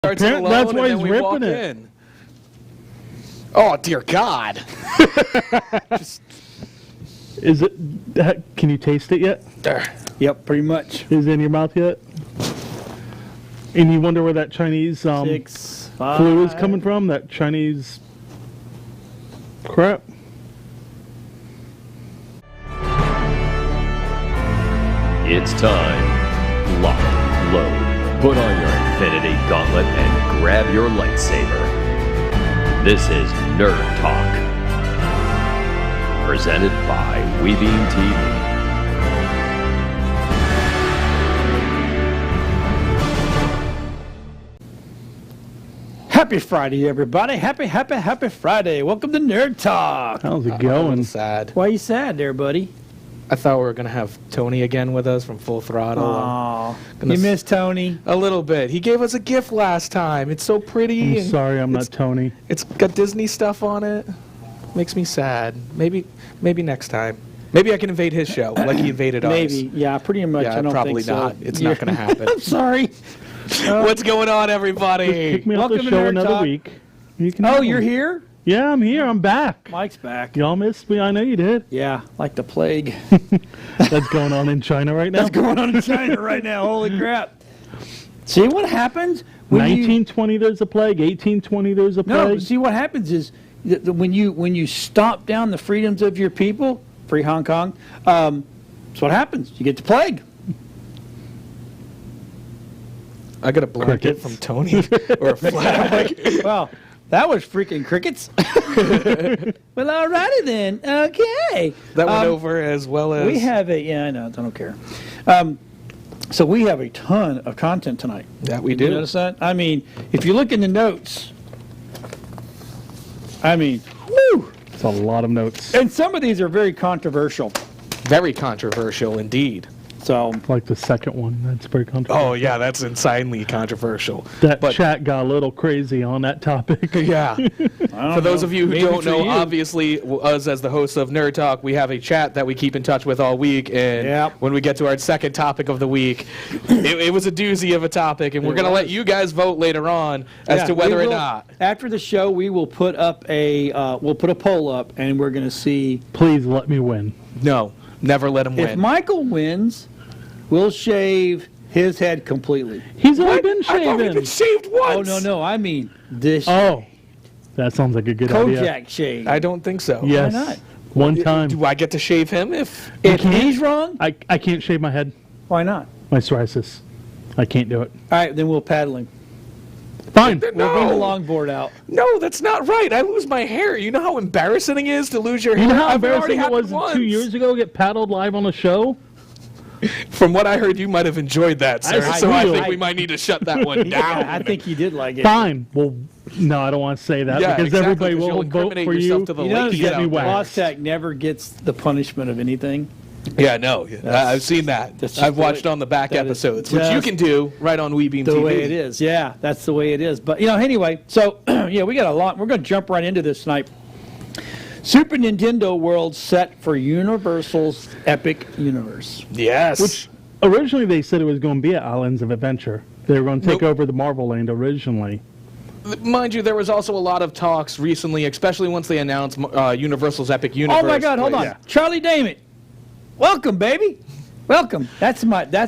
starts it alone, That's why and then he's we ripping walk it. in. Oh, dear God. Is it? Can you taste it yet? There. Yep, pretty much. Is it in your mouth yet? And you wonder where that Chinese 6, 5. flu is coming from? That Chinese crap? It's time. Lock, load, put on your Infinity Gauntlet and grab your lightsaber. This is Nerd Talk. Presented by WeBeam TV. Happy Friday, everybody. Happy Friday. Welcome to Nerd Talk. How's it I'm going? sad. Why are you sad there, buddy? I thought we were going to have Tony again with us from Full Throttle. Oh, Gonna you miss Tony? A little bit. He gave us a gift last time. It's so pretty. I'm sorry, I'm not Tony. It's got Disney stuff on it. Makes me sad. Maybe next time. Maybe I can invade his show like he invaded ours. Maybe. Yeah, pretty much. Yeah, I don't probably think so. not. It's not going to happen. I'm sorry. What's going on, everybody? Pick me up the Welcome to show Nerd another Talk. week. You can Oh, you're here? Yeah, I'm here. I'm back. Mike's back. Y'all missed me. I know you did. Yeah, like the plague. That's going on in China right now. That's going on in China right now. Holy crap. See what happens? When 1920 there's a plague. 1820 there's a No, plague. see what happens is that when you stomp down the freedoms of your people, free Hong Kong, that's what happens. You get the plague. I got a blanket Crickets. from Tony or a flag. Well, that was freaking crickets. Well, alrighty then. Okay. That went over as well as... We have I know, I don't care. So we have a ton of content tonight. That we Did you do. notice that? I mean, if you look in the notes, I mean, whew. It's a lot of notes. And some of these are very controversial. Very controversial indeed. So Like the second one. That's very controversial. Oh, yeah, that's insanely controversial. That But- chat got a little crazy on that topic. Yeah. For those of you who Maybe don't for know, you. obviously, us as the hosts of Nerd Talk, we have a chat that we keep in touch with all week. And Yep. when we get to our second topic of the week, it was a doozy of a topic. And we're going to let you guys vote later on as to whether or not. After the show, we will put up we'll put a poll up, and we're going to see Please let me win. No, never let him if win. Michael wins. We'll shave his head completely. He's already been I thought we'd shaving. been shaved once. Oh no, I mean this Oh, that sounds like a good idea. Kojak shave. I don't think so. Yes. Why not? One time. Do I get to shave him if... If he's wrong, I can't shave my head. why not? My psoriasis. I can't do it. All right, then we'll paddle him. Fine. We'll bring the longboard out. No, that's not right. I lose my hair. You know how embarrassing it is to lose your hair? You know how I've already embarrassing it was happened 2 once. years ago to get paddled live on a show? From what I heard, you might have enjoyed that, sir. So I will. think we might need to shut that one down. Yeah, I think he did like it. Fine. Well, no, I don't want to say that Yeah, because exactly, everybody 'cause will you'll vote incriminate for yourself you. to the You notice ladies get that me out there. waxed. Bostak never gets the punishment of anything. Yeah, no. I've seen that. that's I've just watched the way- on the back that is episodes, which you just can do right on WeBeam The TV. way it is, yeah, that's the way it is. But anyway, so yeah, we got a lot. We're going to jump right into this tonight. Super Nintendo World set for Universal's Epic Universe. Yes. Which originally they said it was going to be at Islands of Adventure. They were going to take Nope. over the Marvel Land originally. Mind you, there was also a lot of talks recently, especially once they announced Universal's Epic Universe. Oh my God! Hold on, Yeah. Charlie Damon, welcome, baby, welcome. That's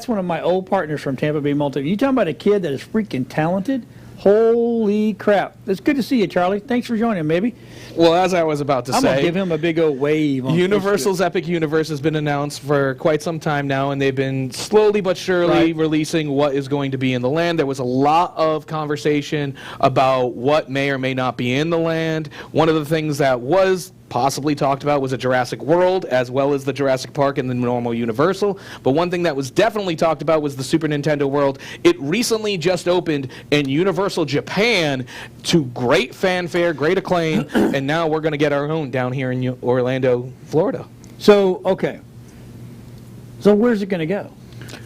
one of my old partners from Tampa Bay Moncton. You talking about a kid that is freaking talented? Holy crap! It's good to see you, Charlie. Thanks for joining, baby. Well, as I was about to I'm gonna say, give him a big old wave. On Universal's Epic Universe has been announced for quite some time now, and they've been slowly but surely Right. releasing what is going to be in the land. There was a lot of conversation about what may or may not be in the land. One of the things that was possibly talked about was a Jurassic World, as well as the Jurassic Park and the normal Universal. But one thing that was definitely talked about was the Super Nintendo World. It recently just opened in Universal Japan to great fanfare, great acclaim, and now we're going to get our own down here in Orlando, Florida. So okay. So where's it going to go?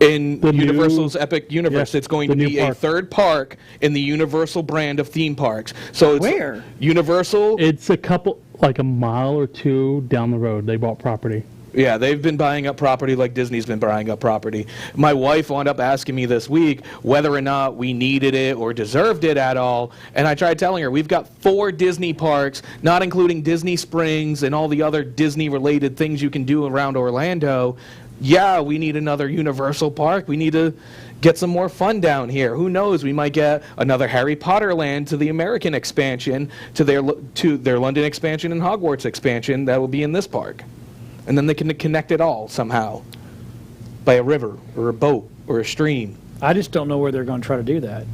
In The new- Universal's Epic Universe, Yeah, it's going the to new be a park. third park in the Universal brand of theme parks. So it's Where? Universal. It's a couple, like a mile or two down the road. They bought property. Yeah, they've been buying up property like Disney's been buying up property. My wife wound up asking me this week whether or not we needed it or deserved it at all, and I tried telling her we've got 4 Disney parks, not including Disney Springs and all the other Disney-related things you can do around Orlando. Yeah, we need another Universal park. We need to get some more fun down here. Who knows? We might get another Harry Potter land to the American expansion, to their London expansion and Hogwarts expansion that will be in this park. And then they can connect it all somehow by a river or a boat or a stream. I just don't know where they're going to try to do that.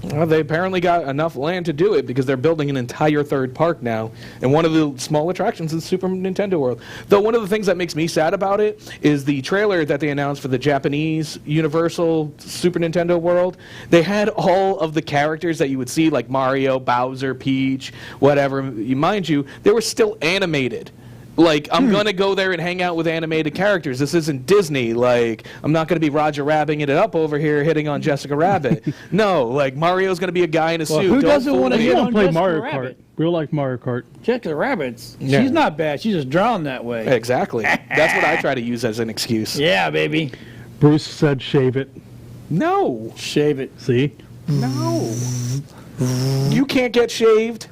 Well, they apparently got enough land to do it because they're building an entire 3rd park now. And one of the small attractions is Super Nintendo World. Though one of the things that makes me sad about it is the trailer that they announced for the Japanese Universal Super Nintendo World. They had all of the characters that you would see, like Mario, Bowser, Peach, whatever. Mind you, they were still animated. Like, I'm going to go there and hang out with animated characters. This isn't Disney. Like, I'm not going to be Roger Rabbing it up over here hitting on Jessica Rabbit. No, like, Mario's going to be a guy in a suit. Who doesn't want to We hit don't on play Jessica Mario Rabbit? Kart. Real life Mario Kart. Jessica Rabbit's. Yeah. She's not bad. She's just drawn that way. Exactly. That's what I try to use as an excuse. Yeah, baby. Bruce said shave it. No. Shave it. See? No. You can't get shaved.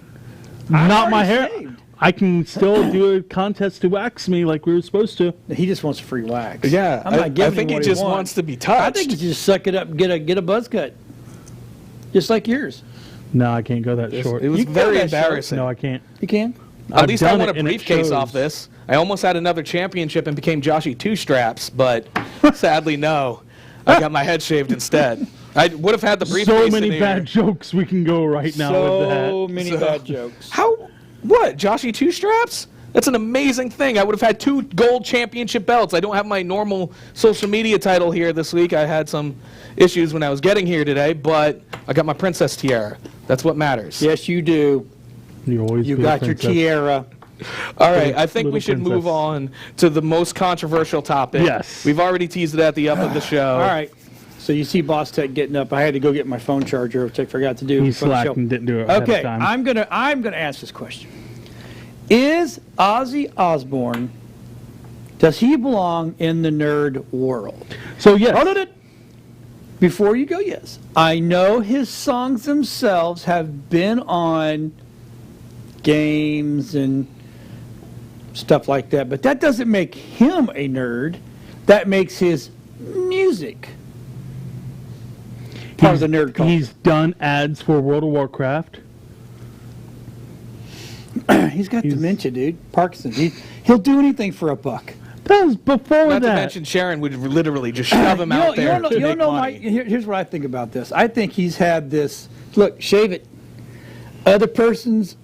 Not my already hair. shaved. I can still do a contest to wax me like we were supposed to. He just wants a free wax. Yeah, I'm not giving I think him he what just wants. wants to be touched. I think he just suck it up and get a buzz cut. Just like yours. No, I can't go that short. It was You can very go that short. embarrassing. No, I can't. You can? At I've least I done won a it, and it briefcase shows. off this. I almost had another championship and became Joshy Two Straps, but sadly, no. I got my head shaved instead. I would have had the briefcase So in many here. bad jokes we can go right now with that. So many bad jokes. How? What? Joshy Two Straps? That's an amazing thing. I would have had 2 gold championship belts. I don't have my normal social media title here this week. I had some issues when I was getting here today, but I got my princess tiara. That's what matters. Yes, you do. You always You be a got your princess. tiara. All right, I think we Little should princess. move on to the most controversial topic. Yes. We've already teased it at the up of the show. All right. So you see Boss Tech getting up. I had to go get my phone charger, which I forgot to do. He before the slacked show. and didn't do it ahead Okay, of time. I'm gonna ask this question. Is Ozzy Osbourne, does he belong in the nerd world? So, yes. Oh, no. Before you go, yes. I know his songs themselves have been on games and stuff like that, but that doesn't make him a nerd. That makes his music part of the nerd culture. He's done ads for World of Warcraft. He's got dementia, dude. Parkinson's. He'll do anything for a buck. That was before Not to that. mention Sharon would literally just shove him out there to make money. Here's what I think about this. I think he's had this. Look, shave it. Other person's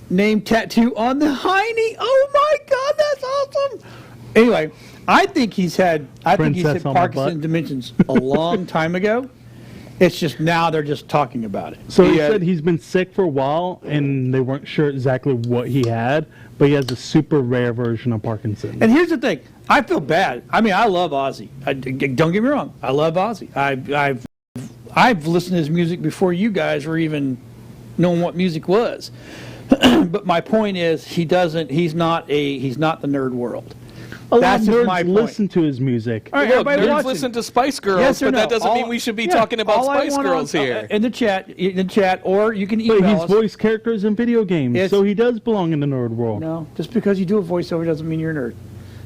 name tattoo on the hiney. Oh my God, that's awesome. Anyway, I think he's had. Princess on my Parkinson's butt. dimensions a long time ago. It's just now they're just talking about it. So he Yeah. said he's been sick for a while, and they weren't sure exactly what he had, but he has a super rare version of Parkinson's. And here's the thing. I feel bad. I mean, I love Ozzy. Don't get me wrong. I love Ozzy. I've listened to his music before you guys were even knowing what music was. But my point is, he's not the nerd world. A lot That's of just nerds my point. listen to his music. All right, Look, everybody nerds watching. listen to Spice Girls, Yes or but no? that doesn't All- mean we should be yeah, talking about all I Spice want Girls here. in the chat, or you can email But he's us. voiced characters in video games, It's- so he does belong in the nerd world. No, just because you do a voiceover doesn't mean you're a nerd.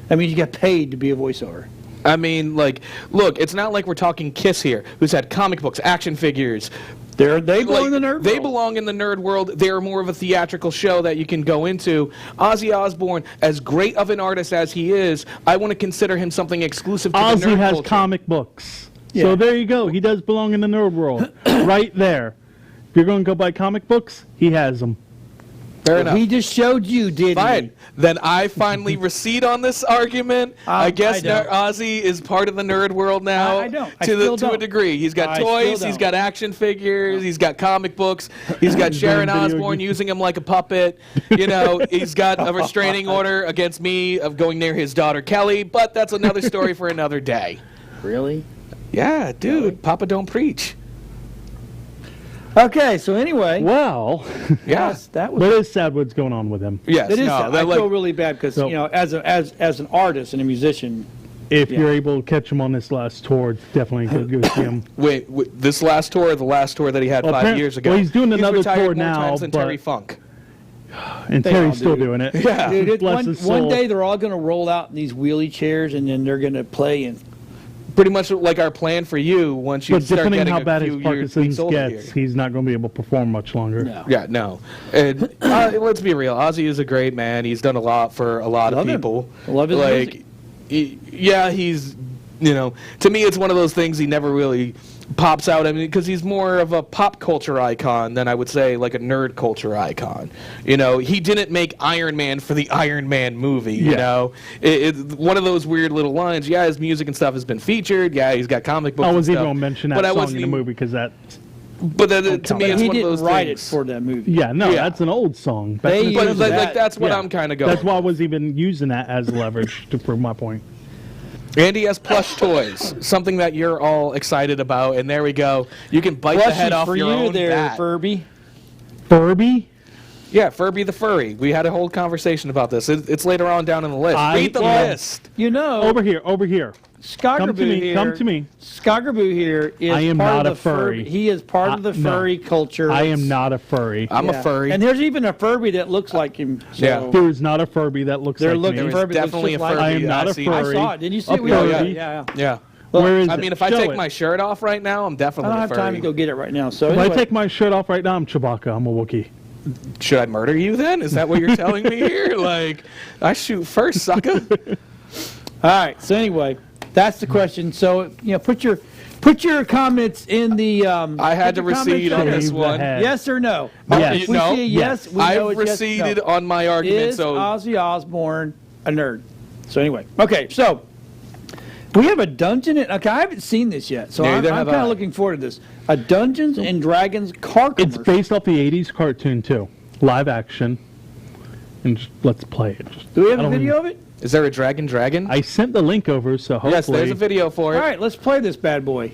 That means you get paid to be a voiceover. I mean, like, look, it's not like we're talking Kiss here, who's had comic books, action figures. They belong in the nerd They world. belong in the nerd world. They're more of a theatrical show that you can go into. Ozzy Osbourne, as great of an artist as he is, I want to consider him something exclusive to the Ozzy nerd has culture. comic books. Yeah. So there you go. He does belong in the nerd world. Right there. If you're going to go buy comic books, he has them. Fair enough. He just showed you, didn't Fine. he? Then I finally recede on this argument. I guess I don't. Ozzy is part of the nerd world now. I don't. I To still to a don't. degree. He's got I still toys. He's don't. got action figures. He's got comic books. He's got Sharon video Osbourne games. using him like a puppet. You know, he's got a restraining order against me of going near his daughter Kelly. But that's another story for another day. Really? Yeah, dude. Papa don't preach. Okay, so anyway, Well, Yeah. that was. but it's sad what's going on with him. Yes. It is. no, sad. that, I like, feel really bad because So- as an artist and a musician, If Yeah. you're able to catch him on this last tour, definitely go see him. wait, this last tour, or the last tour that he had Well, 5 years ago. well, he's doing another retired tour more now, times than Terry but- Funk. And They Terry's all still do. doing it. Yeah. dude, Bless his one soul. day they're all going to roll out in these wheelie chairs and then they're going to play and. Pretty much like our plan for you once you But start depending getting how a bad few his years Parkinson's weeks older gets, here. he's not going to be able to perform much longer. No. Yeah, no. And let's be real. Ozzy is a great man. He's done a lot for a lot Love of him. people. Love his music. He's, to me, it's one of those things he never really pops out. I mean, because he's more of a pop culture icon than I would say like a nerd culture icon. He didn't make Iron Man for the Iron Man movie. Yeah. It's one of those weird little lines. Yeah, his music and stuff has been featured. Yeah, he's got comic books. I was and even stuff. going to mention But that I song wasn't in the even- movie because that. But to me, count it's that. He one of didn't those write it things. for that movie. Yeah, no, Yeah. that's an old song. Back They in the But use seventies. that. that's what Yeah. I'm kind of going. That's why I was even using that as leverage to prove my point. Andy has plush toys, something that you're all excited about, and there we go. You can bite the Plushy head off for your you own there, bat. Furby. Furby? Yeah, Furby the furry. We had a whole conversation about this. It's later on down in the list. Read the list. Over here. Come to me. Here, Come to me. Skoggerboo here is I am part not of a the furry. He is part of the No. furry culture. I am not a furry. I'm Yeah. a furry. And there's even a Furby that looks like him. So Yeah. There is not a Furby that looks They're like looking me. There is Furby looks definitely a just like- furry. I am not a seen it. I furry. saw it. Didn't you see A it? We all- furry. yeah. Yeah. Where is I it? mean, if I Show take it. my shirt off right now, I'm I definitely don't a have furry. time to go get it right now. So If anyway, I take my shirt off right now, I'm Chewbacca. I'm a Wookiee. Should I murder you then? Is that what you're telling me here? Like, I shoot first, sucker. all right. So anyway, that's the question. So put your comments in the. I had to put your comments recede on in. this Shave the one. head. Yes or no? Yes. If we No. see a yes, we know I've it's yes, receded no. on my argument, Is so Ozzy Osbourne a nerd? So anyway, okay. So we have a dungeon. Okay, I haven't seen this yet, so I'm Neither kind have of I. looking forward to this. A Dungeons and Dragons car It's commercial. based off the 80s cartoon, too. Live action. And just, let's play it. Do we have I a don't video even- of it? is there a dragon? I sent the link over, so hopefully. Yes, there's a video for it. All right, let's play this bad boy.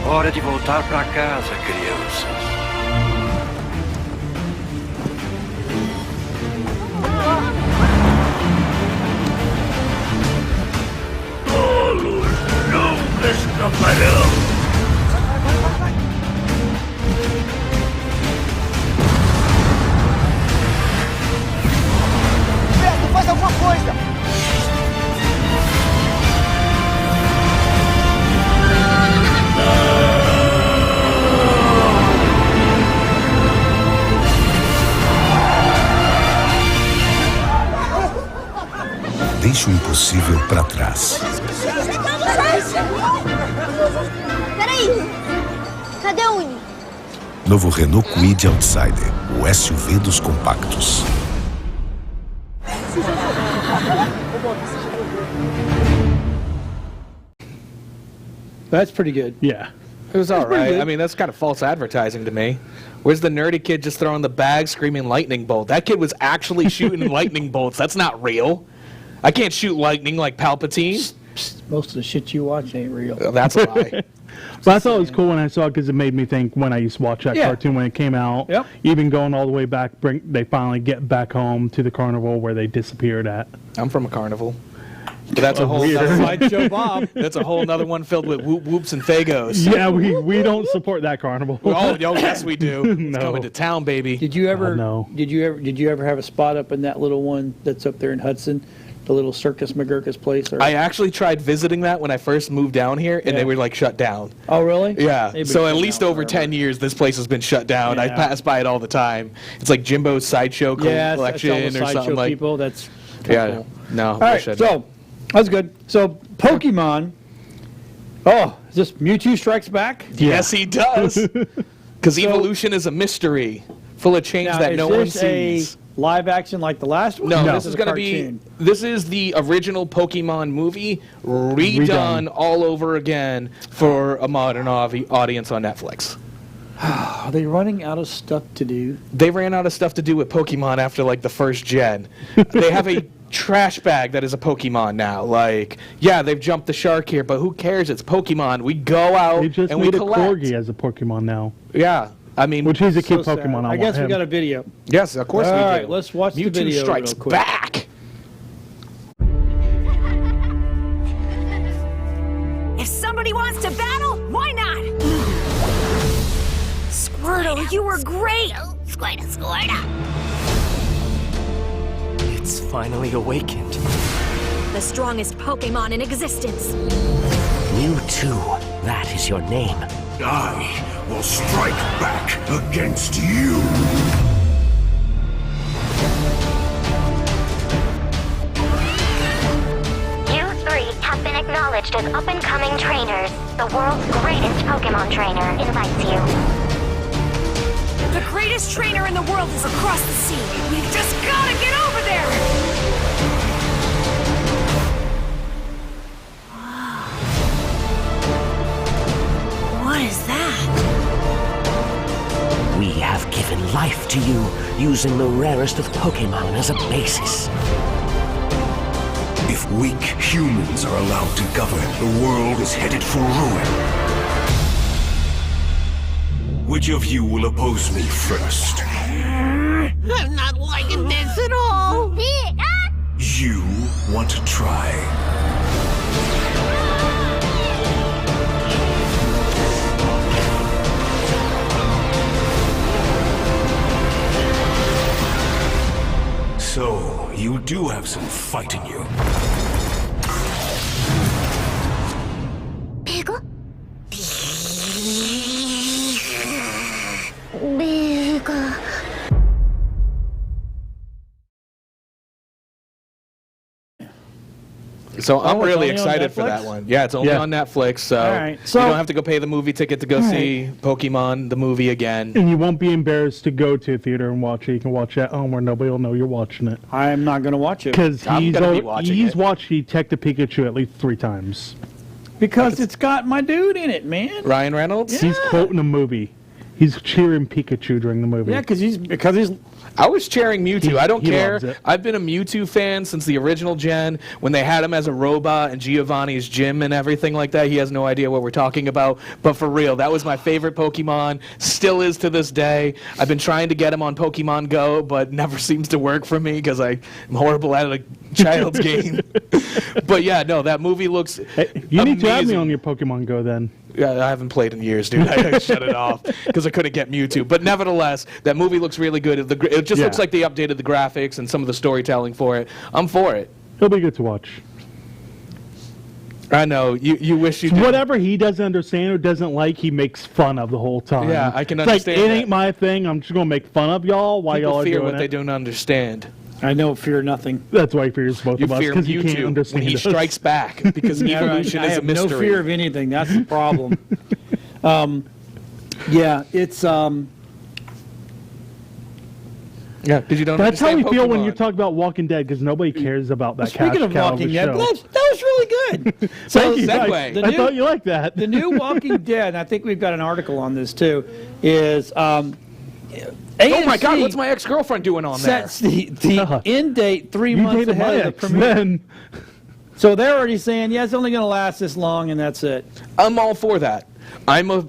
Hora de voltar pra casa, crianças. Nunca escaparão. Beto, faz alguma coisa! Deixe o impossível para trás. Peraí, cadê a Uni? Novo Renault Kwid Outsider, o SUV dos compactos. That's pretty good. Yeah. It was all pretty right. good. I mean, that's kind of false advertising to me. Where's the nerdy kid just throwing the bag, screaming lightning bolt? That kid was actually shooting lightning bolts. That's not real. I can't shoot lightning like Palpatine. Most of the shit you watch ain't real. That's a lie. But I thought it was cool when I saw it because it made me think when I used to watch that Yeah. cartoon when it came out. Yep. Even going all the way back, they finally get back home to the carnival where they disappeared at. I'm from a carnival. But that's a whole weird. nother one. Sideshow Bob. That's a whole nother one filled with whoop whoops and fagos. Yeah, we don't support that carnival. Oh, yes, we do. It's No. coming to town, baby. Did you ever? no. Did you ever have a spot up in that little one that's up there in Hudson? the little Circus McGurkus place? Or? I actually tried visiting that when I first moved down here, and they were like shut down. Oh, really? Yeah. They've been So at shut least down over forever. 10 years, this place has been shut down. I Yeah. pass by it all the time. It's like Jimbo's Sideshow Yeah, collection that's all the or sideshow something like. people. That's Yeah. cool. No. All right, so that's good. So Pokemon. Oh, is this Mewtwo Strikes Back? Yes, he does. Because evolution is a mystery, full of change Now, that is no one this sees. a live action like the last one? No, or this is is it a going to be. cartoon? This is the original Pokemon movie redone all over again for a modern audience on Netflix. Are they running out of stuff to do? They ran out of stuff to do with Pokemon after like the first gen. They have a trash bag that is a Pokemon now. Like, yeah, they've jumped the shark here, but who cares? It's Pokemon. We go out They just and we made a collect. Corgi as a Pokemon now, Yeah, I mean, which he's a So kid sad. Pokemon. I guess want we him. got a video. yes, of course All we do. right, let's watch the Mewtwo video Strikes real quick. Back. If somebody wants to battle, why not? Squirtle, you were great! Squirtle. It's finally awakened. The strongest Pokemon in existence. Mewtwo, that is your name. I will strike back against you. You three have been acknowledged as up-and-coming trainers. The world's greatest Pokemon trainer invites you. The greatest trainer in the world is across the sea. We've just gotta get over there! What is that? We have given life to you, using the rarest of Pokemon as a basis. If weak humans are allowed to govern, the world is headed for ruin. Which of you will oppose me first? I'm not liking this at all! You want to try? So, you do have some fight in you. Pickle? Pickle. So I'm Oh, it's really only on excited for Netflix? that one. Yeah, it's only Yeah. on Netflix, so, All right, so- you don't have to go pay the movie ticket to go see Pokemon the movie again. And you won't be embarrassed to go to a theater and watch it. You can watch it at home where nobody will know you're watching it. I'm not going to watch it Because I'm he's, gonna be watching he's it. watched Detective Pikachu at least 3 times. because it's got my dude in it, man. Ryan Reynolds? He's quoting a movie. He's cheering Pikachu during the movie. Yeah, because he's I was cheering Mewtwo. I don't he care. loves it. I've been a Mewtwo fan since the original gen when they had him as a robot in Giovanni's gym and everything like that. He has no idea what we're talking about. But for real, that was my favorite Pokemon. Still is to this day. I've been trying to get him on Pokemon Go, but never seems to work for me because I'm horrible at a child's game. But yeah, no, that movie looks Hey, you need to add me amazing. on your Pokemon Go then. Yeah, I haven't played in years, dude. I shut it off because I couldn't get Mewtwo. But nevertheless, that movie looks really good. It just looks like they updated the graphics and some of the storytelling for it. I'm for it. It'll be good to watch. I know. You wish you did. Whatever he doesn't understand or doesn't like, he makes fun of the whole time. Yeah, I can It's understand Like, it that. ain't my thing. I'm just going to make fun of y'all while People y'all are fear doing what it. they don't understand. I know fear nothing. That's why he fears both You of us, fear because he can't Mewtwo understand when he us. strikes back because evolution I is a have mystery. no fear of anything. That's the problem. Yeah, it's Yeah, because you don't. That's how we understand feel when Pokemon. you talk about Walking Dead, because nobody cares about that speaking cash of cow Walking the Dead. show. That was really good. So Thank you. segue. The I new- thought you liked that. the new Walking Dead, and I think we've got an article on this too, is Oh my God! What's my ex-girlfriend doing on there? sets the end date 3 you months dated my ahead of the ex, premiere. then. So they're already saying, yeah, it's only going to last this long, and that's it. I'm all for that. I'm a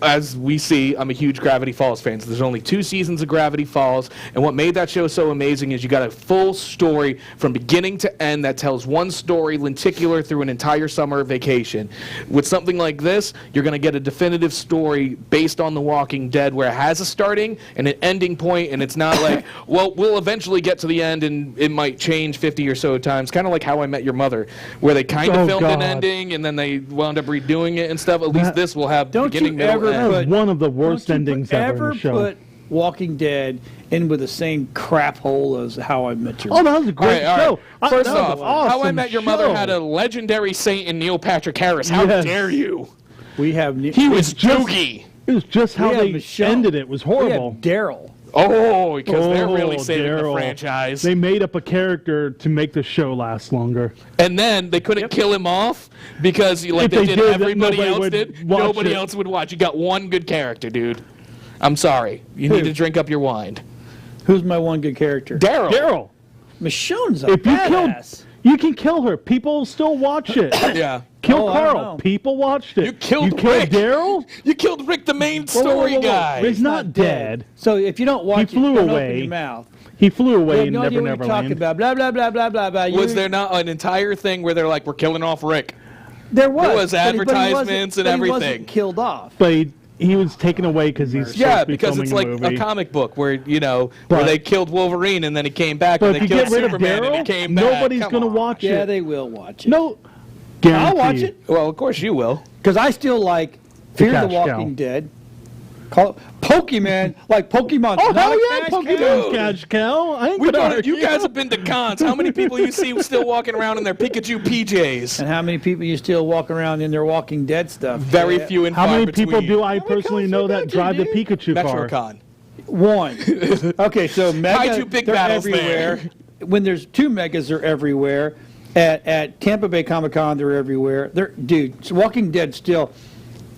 as we see, I'm a huge Gravity Falls fan. So there's only 2 seasons of Gravity Falls, and what made that show so amazing is you got a full story from beginning to end that tells one story lenticular through an entire summer vacation. With something like this, you're going to get a definitive story based on The Walking Dead where it has a starting and an ending point, and it's not like, well, we'll eventually get to the end and it might change 50 or so times, kind of like How I Met Your Mother, where they kind of filmed an ending and then they wound up redoing it and stuff. At least this will have beginning, middle, end. That was one of the worst endings ever in the show. Put Walking Dead in with the same crap hole as How I Met Your Oh, Mother. that was a great show. First off, awesome How I Met Your Mother show. had a legendary saint in Neil Patrick Harris. How dare you? We have... He was Doogie. It was just how they Michelle. ended it. It was horrible. We have Daryl. Oh, because they're really saving Daryl. the franchise. They made up a character to make the show last longer. And then they couldn't kill him off because, like If they they did, did, everybody nobody else would did. watch Nobody it. else would watch. You got one good character, dude. I'm sorry. You need to drink up your wine. Who's my one good character? Daryl. Michonne's a If you kill, badass. you can kill her. People still watch it. Yeah. Kill I don't Carl. know. People watched it. You killed Rick. Daryl? You killed Rick, the main story guy. He's not dead. So if you don't watch He flew it, don't away. open your mouth. He flew You away have in no idea Never what you're talking Never Land. about. Blah, blah, blah, blah, blah, blah. Was there not an entire thing where they're like, we're killing off Rick? There was. There was but he wasn't- advertisements and but he everything. wasn't killed off. But he was taken away because he's Yeah, supposed to be because it's like filming a movie. comic book where, where But- they killed Wolverine and then he came back But and if they you killed get rid of Superman and he Daryl, came back. nobody's Come going to on. watch Yeah, it. they will watch it. No. I'll watch Guarantee. it. Well, of course you will. Because I still like Fear the cash Walking cow. Dead. Call it Pokemon, like Pokemon. Oh, not hell a yeah, cash Pokemon cow. Cash Cow. I ain't We gonna go to, you argue. guys have been to cons. How many people you see still walking around in their Pikachu PJs? And how many people you still walk around in their Walking Dead stuff? Very Yeah. few and How far many between. people do I How many personally cars know you that been to, drive the dude? Pikachu car? MetroCon. One. Okay, so mega, Kaiju big they're battles everywhere. there. When there's 2 megas, they're everywhere. At Tampa Bay Comic Con, they're everywhere. Dude, Walking Dead still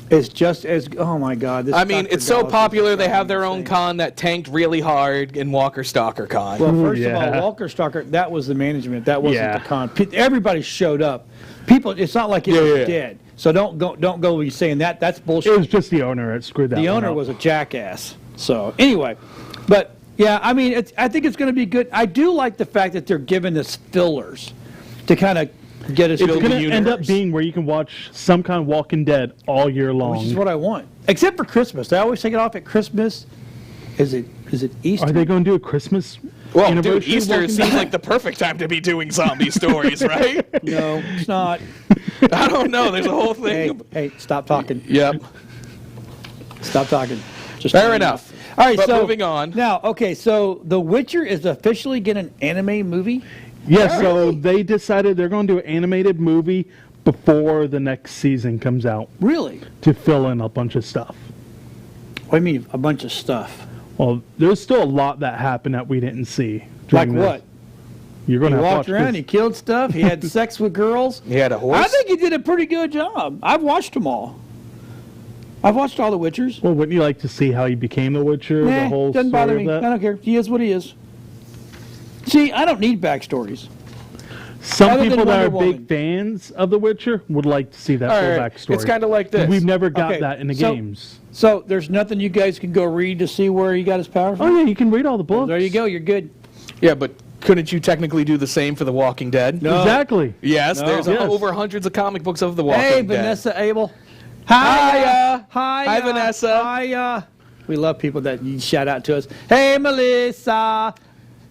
is just as. Oh my God! This I mean, Dr. it's so Dallas is popular they have insane. their own con that tanked really hard in Walker Stalker Con. Well, first of Yeah. all, Walker Stalker, that was the management. That wasn't Yeah. the con. Everybody showed up. People, it's not like it was dead. So don't go be saying that. That's bullshit. It was just the owner that screwed that The one owner up. was a jackass. So anyway, but yeah, I mean, I think it's going to be good. I do like the fact that they're giving us fillers to kind of get us. It's Build going the to end up universe. being where you can watch some kind of Walking Dead all year long. Which is what I want, except for Christmas. They always take it off at Christmas. Is it Easter? Are they going to do a Christmas Well, dude, anniversary Easter Walking seems Dead? like the perfect time to be doing zombie stories, right? No, it's not. I don't know. There's a whole thing. Hey, stop talking. Yep. Stop talking. Just Fair enough. All right, But so moving on. Now, okay, so The Witcher is officially getting an anime movie. Yeah, so they decided they're going to do an animated movie before the next season comes out Really? to fill in a bunch of stuff. What do you mean, a bunch of stuff? Well, there's still a lot that happened that we didn't see. Like during this. what? You're going He to have to walked watch around, this. he killed stuff, he had sex with girls. He had a horse. I think he did a pretty good job. I've watched them all. I've watched all the Witchers. Well, wouldn't you like to see how he became the Witcher? Nah, the whole doesn't story bother of me. that? I don't care. He is what he is. See, I don't need backstories. Some Other than people that are Wonder big Woman. fans of The Witcher would like to see that All full right. backstory. It's kind of like this. We've never got Okay, that in the so- games. So there's nothing you guys can go read to see where he got his power from? Oh, yeah, you can read all the books. There you go. You're good. Yeah, but couldn't you technically do the same for The Walking Dead? No. Exactly. Yes, No. there's Yes. over hundreds of comic books of The Walking Hey, Dead. Vanessa Abel. Hiya. Hi, Vanessa. Hiya. We love people that you shout out to us. Hey, Melissa.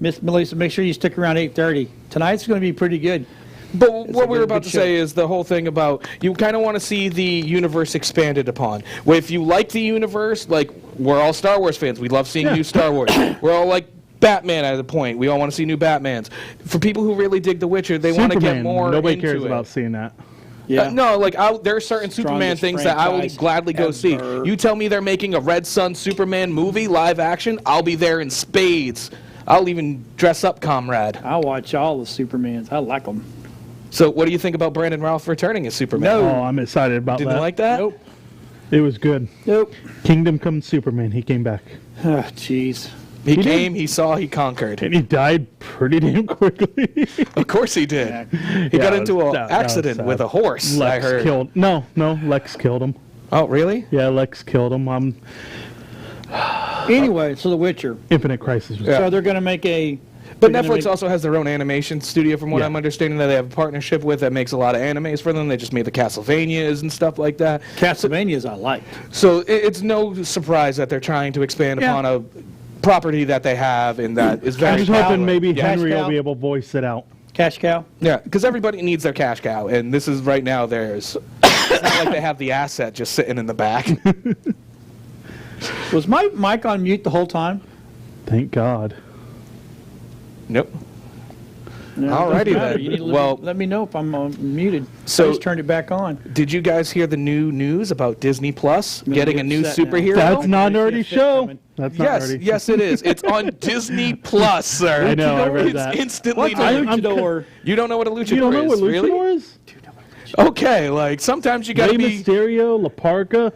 Miss Melissa, make sure you stick around 8:30. Tonight's going to be pretty good. But It's what a we were good- about good to say is the whole thing about you kind of want to see the universe expanded upon. Well, if you like the universe, like we're all Star Wars fans, we love seeing new Star Wars. We're all like Batman at a point. We all want to see new Batmans. For people who really dig The Witcher, they want to get Superman, more nobody into cares it. about seeing that. Yeah. No, like there are certain Superman Strongest things that I will franchise gladly go see. ever. You tell me they're making a Red Sun Superman movie, live action, I'll be there in spades. I'll even dress up, comrade. I watch all the Supermans. I like them. So what do you think about Brandon Routh returning as Superman? No. Oh, I'm excited about Didn't that. like that? Nope. It was good. Nope. Kingdom Come Superman. He came back. Oh, jeez. He did. came, he saw, he conquered. And he died pretty damn quickly. Of course he did. He Yeah, got into an that was accident sad. with a horse, Lex I heard. killed. No, Lex killed him. Oh, really? Yeah, Lex killed him. Anyway, so The Witcher. Infinite Crisis. So they're going to make a... But Netflix also has their own animation studio, from what I'm understanding, that they have a partnership with that makes a lot of animes for them. They just made the Castlevanias and stuff like that. Castlevanias I liked. So it's no surprise that they're trying to expand upon a property that they have, and that is very... I'm just hoping maybe Cash Henry cow. will be able to voice it out. Cash cow? Yeah, because everybody needs their cash cow, and this is right now theirs. It's not like they have the asset just sitting in the back. Was my mic on mute the whole time? Thank God. Nope. No, Alrighty doesn't matter. then. You need to Well, let me know if I'm muted. so- I just turned it back on. Did you guys hear the new news about Disney Plus getting a new upset now. superhero? That's not I nerdy see a fit show. coming. That's not Yes, nerdy. yes, it is. It's on Disney Plus, sir. I know, I read it's that. instantly What's a new. luchador? You don't know what a luchador You don't know what is, really? Luchador is? Okay, like sometimes you gotta Rey be. Mysterio, La Parka.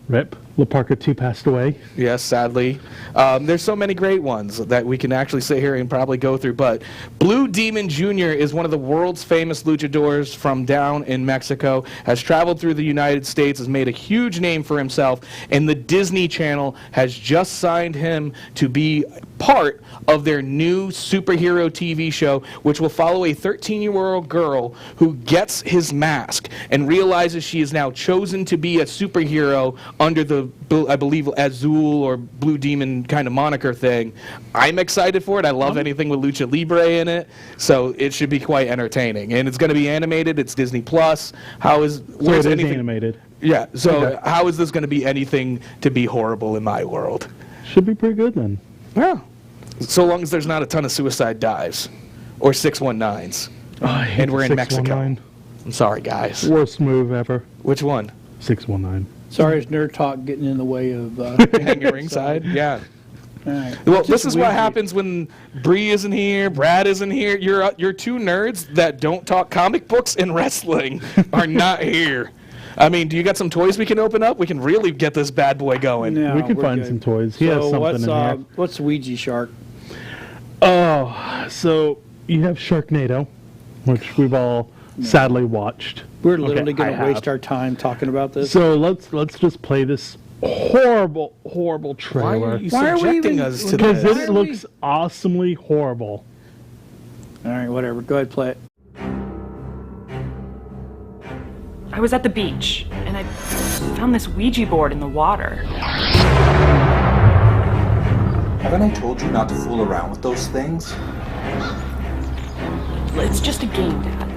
Rip. La Parka 2 passed away. Yes, sadly. There's so many great ones that we can actually sit here and probably go through. But Blue Demon Jr. is one of the world's famous luchadors from down in Mexico, has traveled through the United States, has made a huge name for himself, and the Disney Channel has just signed him to be part of their new superhero TV show, which will follow a 13-year-old girl who gets his mask and realizes she is now chosen to be a superhero under the, I believe, Azul or Blue Demon kind of moniker thing. I'm excited for it. I love anything with Lucha Libre in it, so it should be quite entertaining. And it's going to be animated. It's Disney Plus. Where's it is anything animated. Yeah. So Okay. how is this going to be anything to be horrible in my world? Should be pretty good then. Yeah. So long as there's not a ton of suicide dives or 619s. Oh, I hate And we're the in Mexico. 619. I'm sorry, guys. Worst move ever. Which one? 619. Sorry, it's nerd talk getting in the way of... Hanging ringside? Yeah. All right. Well, Just this is what weird. happens when Bree isn't here, Brad isn't here. You're two nerds that don't talk comic books and wrestling are not here. I mean, do you got some toys we can open up? We can really get this bad boy going. No, we can we're find good. some toys. He has So something in here. what's Ouija Shark? Oh, so you have Sharknado, which we've all sadly watched. We're literally Okay, I going to waste have. our time talking about this. So let's just play this horrible Why trailer. are you Why are we subjecting even- us to Because this? it looks awesomely horrible. All right, whatever. Go ahead, play it. I was at the beach, and I found this Ouija board in the water. Haven't I told you not to fool around with those things? It's just a game, Dad.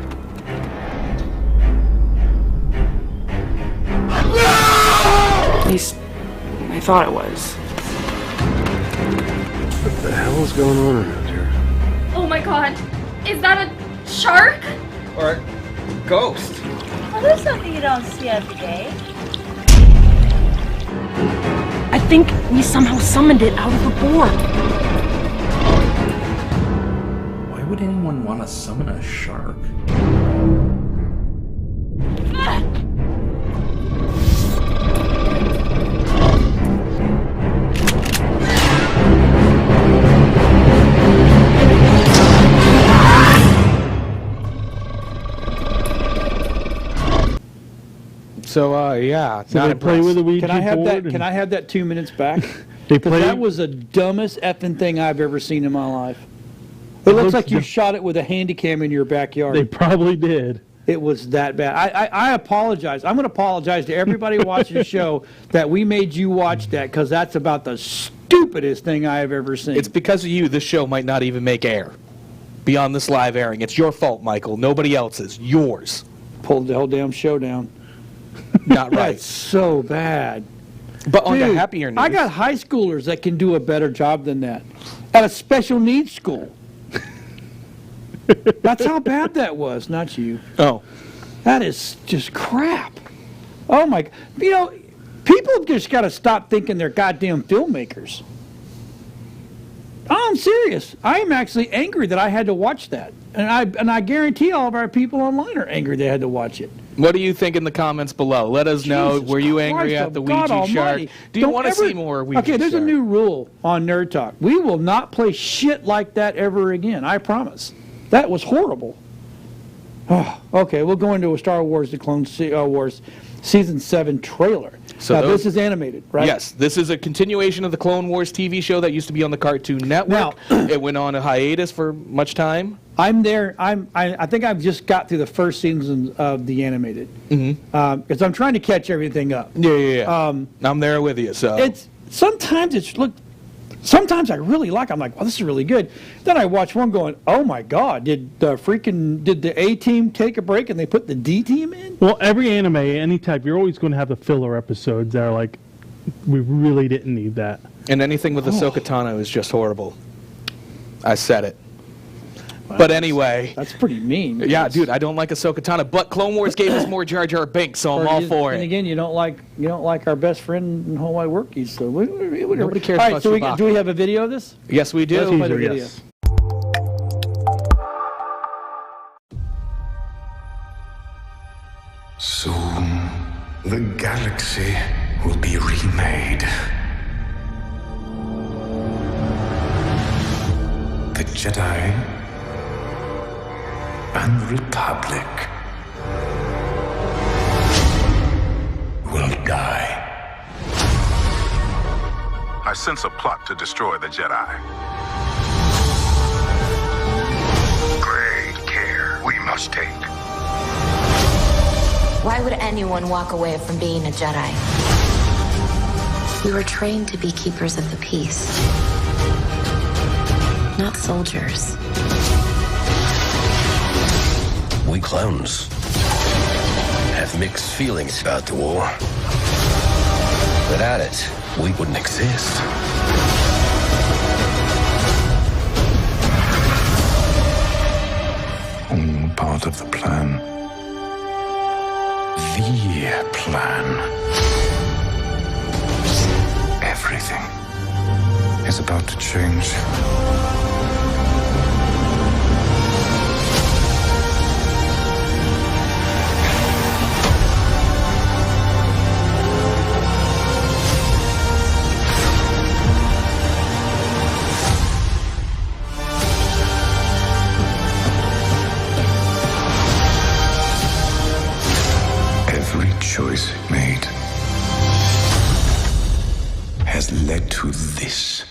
At least, I thought it was. What the hell is going on around here? Oh my god, is that a shark? Or a ghost? Well, there's something you don't see every day. I think we somehow summoned it out of the board. Why would anyone want to summon a shark? So, yeah. So not they play impressed. with a Ouija Can I have board that? and Can I have that 2 minutes back? They 'Cause play. that was the dumbest effing thing I've ever seen in my life. It looks like you shot it with a handy cam in your backyard. They probably did. It was that bad. I apologize. I'm going to apologize to everybody watching the show that we made you watch that, because that's about the stupidest thing I have ever seen. It's because of you this show might not even make air. Beyond this live airing. It's your fault, Michael. Nobody else's. Yours. Pulled the whole damn show down. Not right. That's so bad. But on the Dude, happier news. I got high schoolers that can do a better job than that at a special needs school. That's how bad that was, not you. Oh. That is just crap. Oh my, you know, people just got to stop thinking they're goddamn filmmakers. I'm serious. I am actually angry that I had to watch that. And I guarantee all of our people online are angry they had to watch it. What do you think in the comments below? Let us know. Jesus Were you Christ angry at of the God Ouija shark? Almighty. Do you Don't want to ever- see more Ouija Okay, there's shark? a new rule on Nerd Talk. We will not play shit like that ever again. I promise. That was horrible. Oh, okay, we'll go into a Star Wars: The Clone Wars Season 7 trailer. So now, this is animated, right? Yes, this is a continuation of the Clone Wars TV show that used to be on the Cartoon Network. It went on a hiatus for much time. I'm there. I think I've just got through the first season of the animated. Because I'm trying to catch everything up. Yeah. I'm there with you. So sometimes I really like. I'm like, well, this is really good. Then I watch one going, oh my God, did the A team take a break and they put the D team in? Well, every anime, any type, you're always going to have the filler episodes that are like, we really didn't need that. And anything with Ahsoka Tano is just horrible. I said it. But anyway. That's pretty mean. Yeah, dude, I don't like Ahsoka Tano, but Clone Wars gave us more Jar Jar Binks, so I'm all for it. And again, you don't like our best friend in whole wide workies, so nobody cares all about right, Chewbacca. do we have a video of this? Yes, we do. Let's play the video. Yes. Soon, the galaxy will be remade. The Jedi and the Republic will die. I sense a plot to destroy the Jedi. Great care we must take. Why would anyone walk away from being a Jedi? We were trained to be keepers of the peace, not soldiers. We clones have mixed feelings about the war. Without it, we wouldn't exist. All part of the plan. The plan. Everything is about to change. Every choice made has led to this.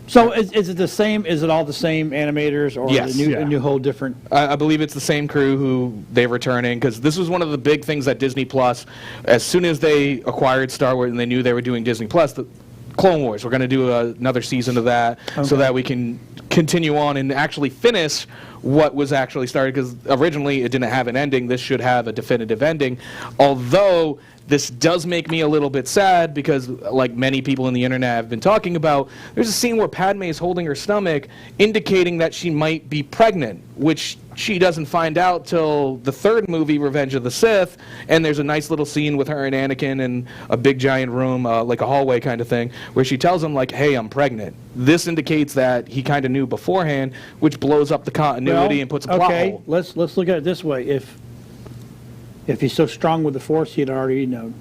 So is it the same? Is it all the same animators, or Yes. a new whole different? I believe it's the same crew who they're returning, because this was one of the big things that Disney Plus, as soon as they acquired Star Wars and they knew they were doing Disney Plus, the Clone Wars, we're going to do another season of that so that we can continue on and actually finish what was actually started, because originally it didn't have an ending. This should have a definitive ending, although this does make me a little bit sad because, like many people in the internet have been talking about, there's a scene where Padme is holding her stomach, indicating that she might be pregnant, which she doesn't find out till the third movie, Revenge of the Sith, and there's a nice little scene with her and Anakin in a big giant room, like a hallway kind of thing, where she tells him, like, hey, I'm pregnant. This indicates that he kind of knew beforehand, which blows up the continuity and puts a plot hole. Let's look at it this way. If he's so strong with the Force, he'd already known.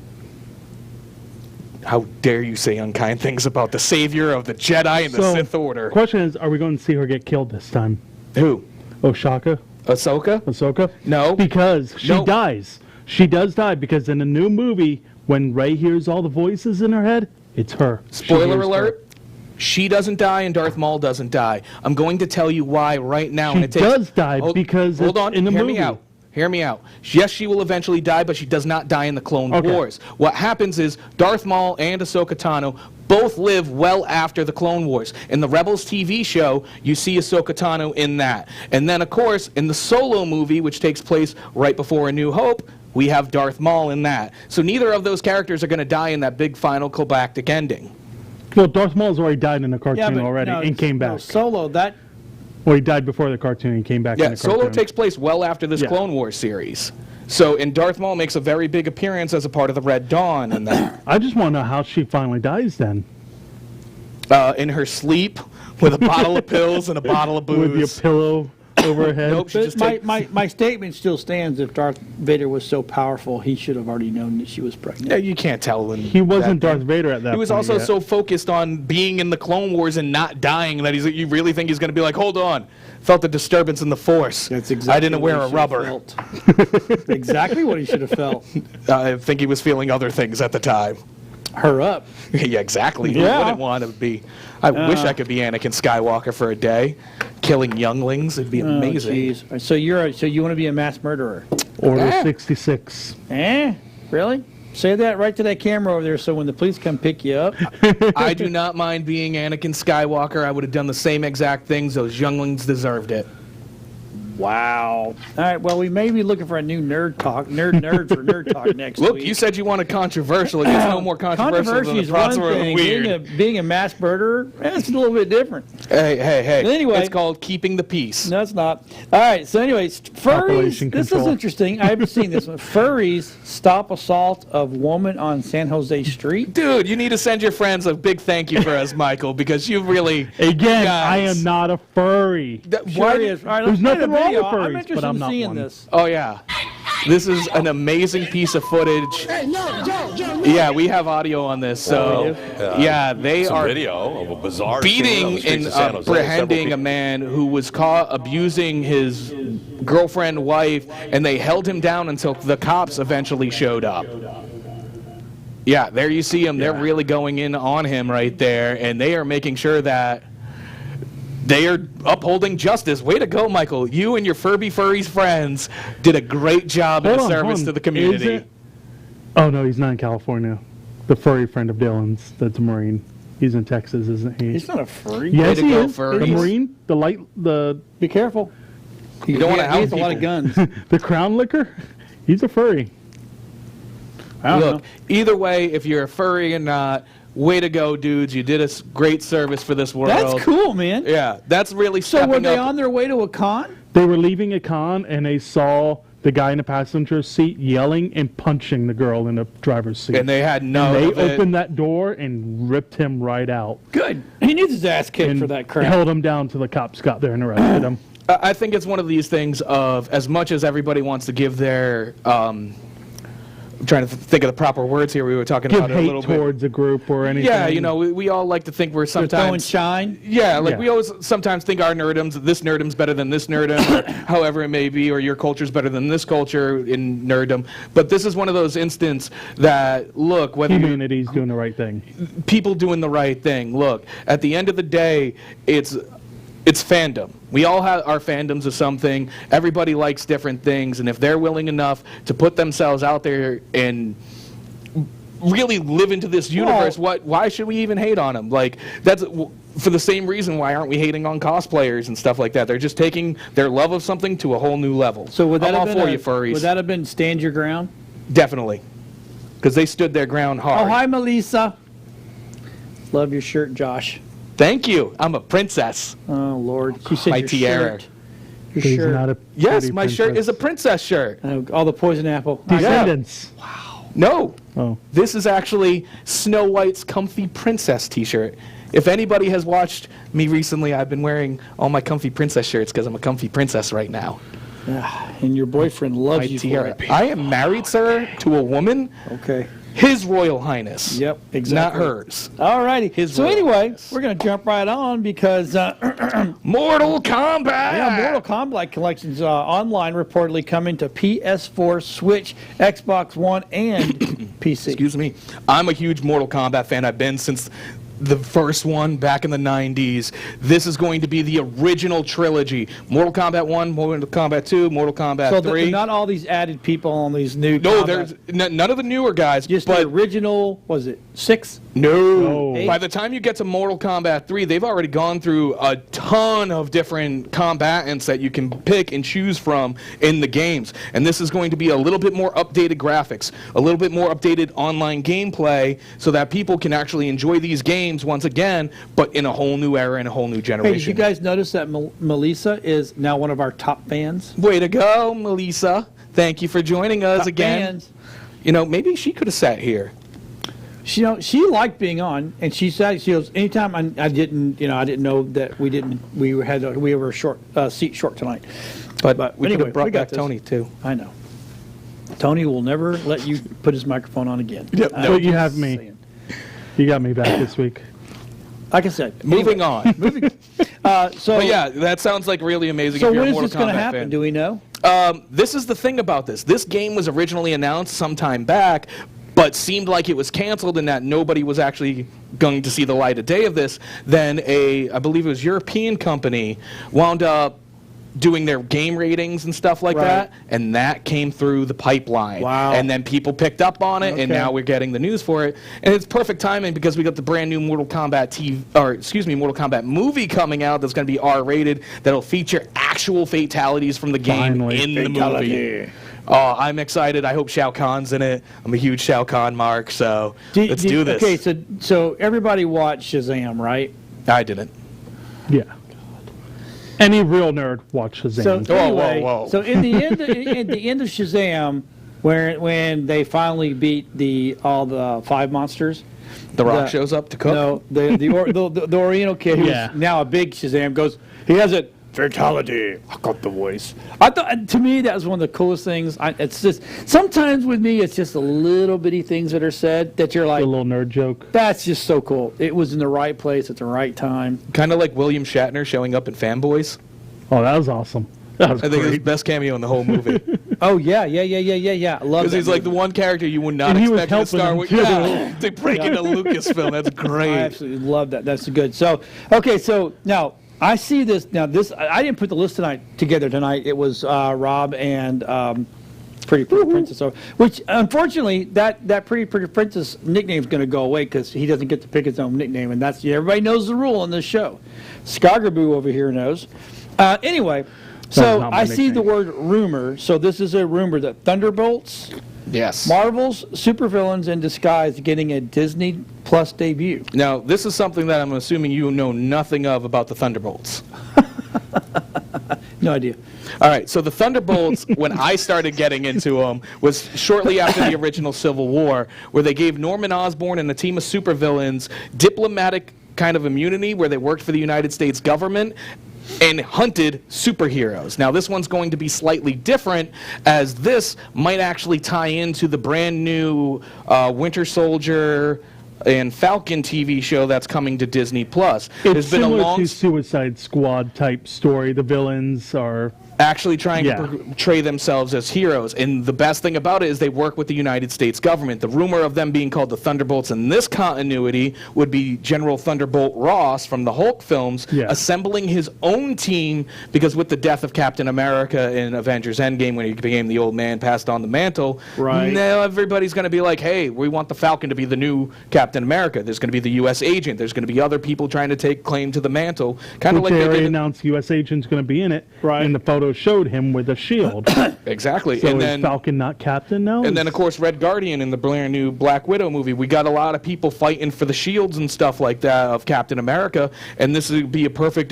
How dare you say unkind things about the savior of the Jedi and the Sith Order? The question is, are we going to see her get killed this time? Who? Ahsoka? Ahsoka? No. Because she dies. She does die, because in the new movie, when Rey hears all the voices in her head, it's her. Spoiler alert. She doesn't die and Darth Maul doesn't die. I'm going to tell you why right now. She does die because hold on, in the hear movie. me out. Hear me out. Yes, she will eventually die, but she does not die in the Clone Wars. What happens is Darth Maul and Ahsoka Tano both live well after the Clone Wars. In the Rebels TV show, you see Ahsoka Tano in that. And then, of course, in the Solo movie, which takes place right before A New Hope, we have Darth Maul in that. So neither of those characters are going to die in that big final climactic ending. Well, Darth Maul's already died in the cartoon already and came back. Solo, that... Well, he died before the cartoon and came back in the cartoon. Solo takes place well after this Clone Wars series. So, and Darth Maul makes a very big appearance as a part of the Red Dawn and that. I just want to know how she finally dies then. In her sleep, with a bottle of pills and a bottle of booze. With your pillow over her head. Nope, she just took- My statement still stands. If Darth Vader was so powerful, he should have already known that she was pregnant. Yeah, you can't tell when He wasn't that- Darth Vader at that point. He was also yet. so focused on being in the Clone Wars and not dying that you really think he's going to be like, hold on, felt a disturbance in the Force. That's exactly I didn't wear what a he rubber. should've felt. Exactly what he should have felt. I think he was feeling other things at the time. Her up. Yeah, exactly. Who Yeah. wouldn't want to be? I wish I could be Anakin Skywalker for a day, killing younglings. It'd be amazing. Oh, jeez. So you want to be a mass murderer? Order 66. Really? Say that right to that camera over there, so when the police come pick you up. I do not mind being Anakin Skywalker. I would have done the same exact things. Those younglings deserved it. Wow. All right. Well, we may be looking for a new nerd talk, nerd for nerd talk next Look, week. you said you wanted controversial. It gets no more controversial than Controversy the is one plots were thing. weird. Being a mass murderer, that's a little bit different. Hey. But anyway, it's called keeping the peace. No, it's not. All right. So, anyways, furries. Population This is control. interesting. I haven't seen this one. Furries stop assault of woman on San Jose street. Dude, you need to send your friends a big thank you for us, Michael, because you really... Again, guys- I am not a furry. Sure is. All right, There's let's play nothing the wrong video. with I'm furries, interested but I'm in not seeing one. this. Oh, yeah. This is an amazing piece of footage. Yeah, we have audio on this. So, yeah, they Some are video of a bizarre scene on beating the streets and of San Jose. apprehending Several a man who was caught abusing his girlfriend, wife, and they held him down until the cops eventually showed up. Yeah, there you see him. They're really going in on him right there, and they are making sure that they are upholding justice. Way to go, Michael. You and your furries friends did a great job in service to the community. Oh, no, he's not in California. The furry friend of Dylan's, that's a Marine. He's in Texas, isn't he? He's not a furry. Yes, Way to he go, is. The furries. Marine, the Be careful. You don't want to He out has a lot of people. guns. the crown licker. He's a furry. I don't Look, know. either way, if you're a furry or not, way to go, dudes. You did a great service for this world. That's cool, man. Yeah, that's really So stepping were they up. on their way to a con? They were leaving a con, and they saw the guy in the passenger seat yelling and punching the girl in the driver's seat. And they had no. And they opened that door and ripped him right out. Good. He needs his ass kicked And for that crap. held him down till the cops got there and arrested him. I think it's one of these things of, as much as everybody wants to give their I'm trying to think of the proper words here. We were talking Give about it a hate little bit. towards a group or anything. Yeah, you know, we all like to think we're They're throwing sometimes shine. Yeah, like Yeah. we always sometimes think our nerdums, this nerdum's better than this nerdum, or however it may be, or your culture's better than this culture in nerddom. But this is one of those instances that, look, whether Humanity's doing the right thing. people doing the right thing. Look, at the end of the day, it's fandom. We all have our fandoms of something. Everybody likes different things, and if they're willing enough to put themselves out there and really live into this universe, why should we even hate on them? Like, that's for the same reason why aren't we hating on cosplayers and stuff like that? They're just taking their love of something to a whole new level. So would that I'm all have been for you, furries. Would that have been stand your ground? Definitely, because they stood their ground hard. Oh, hi, Melissa. Love your shirt, Josh. Thank you. I'm a princess. Oh, Lord. She said My your tiara. shirt. Your He's shirt. not a Yes, pretty my shirt princess. is a princess shirt. All the poison apple. Descendants. No. Oh. This is actually Snow White's comfy princess t-shirt. If anybody has watched me recently, I've been wearing all my comfy princess shirts because I'm a comfy princess right now. And your boyfriend loves My you tiara. for it. I am married, sir, to a woman. Okay. His Royal Highness. Yep, exactly. Not hers. All righty. His So Royal aneway, Highness. we're going to jump right on because Mortal Kombat! Mortal Kombat collections online reportedly coming to PS4, Switch, Xbox One, and PC. Excuse me. I'm a huge Mortal Kombat fan. I've been since the first one back in the 90s. This is going to be the original trilogy. Mortal Kombat 1, Mortal Kombat 2, Mortal Kombat So 3. not all these added people on these new No, Kombat. there's none of the newer guys. Just but the original, was it 6? No. Eight? By the time you get to Mortal Kombat 3, they've already gone through a ton of different combatants that you can pick and choose from in the games. And this is going to be a little bit more updated graphics, a little bit more updated online gameplay, so that people can actually enjoy these games once again, but in a whole new era and a whole new generation. Hey, did you guys notice that Melissa is now one of our top fans? Way to go, Melissa. Thank you for joining us Top again. fans. You know, maybe she could have sat here. She liked being on, and she said she goes anytime I didn't know that we were short seat short tonight. But we anyway, could have brought we got back this. Tony too. I know. Tony will never let you put his microphone on again. Yep. So you have me. Saying. You got me back this week. Like I said, Moving on. So But yeah, that sounds like really amazing. So if you're when a is Mortal this going to Kombat happen? fan. Do we know? This is the thing about this. This game was originally announced some time back, but seemed like it was canceled and that nobody was actually going to see the light of day of this. Then I believe it was European company, wound up doing their game ratings and stuff like that, and that came through the pipeline. Wow. And then people picked up on it, and Okay. now we're getting the news for it. And it's perfect timing because we got the brand new Mortal Kombat Mortal Kombat movie coming out that's going to be R-rated, that'll feature actual fatalities from the game Finally. in the movie. Oh, I'm excited. I hope Shao Kahn's in it. I'm a huge Shao Kahn mark, so let's do this. Okay, so everybody watched Shazam, right? I didn't. Yeah. Any real nerd watch Shazam. So anyway, whoa. so in the end, at the end of Shazam, when they finally beat all the 5 monsters, The Rock shows up to cook? No, the Oriental kid who's now a big Shazam goes. He has it. Fatality. I got the voice. I thought, to me, that was one of the coolest things. It's just sometimes with me, it's just a little bitty things that are said that you're like a little nerd joke. That's just so cool. It was in the right place at the right time. Kind of like William Shatner showing up in Fanboys. Oh, that was awesome. That was I think it was the great. best cameo in the whole movie. Oh yeah. I love Because that he's like movie. the one character you would not And he was expect in a Star helping Wars. him, too. Yeah, to break into Lucasfilm. That's great. I absolutely love that. That's good. So, okay, so now I see this. Now, I didn't put the list together tonight. It was Rob and Pretty Princess. So, which, unfortunately, that Pretty Princess nickname is going to go away because he doesn't get to pick his own nickname. And everybody knows the rule on this show. Skagaboo over here knows. Anyway, so not my I see the nickname. word rumor. So this is a rumor that Thunderbolts, Yes. Marvel's supervillains in disguise, getting a Disney Plus debut. Now, this is something that I'm assuming you know nothing of about the Thunderbolts. No idea. All right, so the Thunderbolts, when I started getting into them, was shortly after the original Civil War, where they gave Norman Osborn and a team of supervillains diplomatic kind of immunity, where they worked for the United States government and hunted superheroes. Now, this one's going to be slightly different, as this might actually tie into the brand new Winter Soldier and Falcon TV show that's coming to Disney Plus. It's similar to Suicide Squad type story. The villains are actually trying to portray themselves as heroes. And the best thing about it is they work with the United States government. The rumor of them being called the Thunderbolts in this continuity would be General Thunderbolt Ross from the Hulk films assembling his own team, because with the death of Captain America in Avengers Endgame, when he became the old man, passed on the mantle, now everybody's going to be like, hey, we want the Falcon to be the new Captain America. There's going to be the U.S. agent. There's going to be other people trying to take claim to the mantle. Kind of like they they already did announced U.S. agent's going to be in it. Right. And the photo showed him with a shield. Exactly. So and is then Falcon not Captain now? And then, of course, Red Guardian in the brand new Black Widow movie. We got a lot of people fighting for the shields and stuff like that of Captain America, and this would be a perfect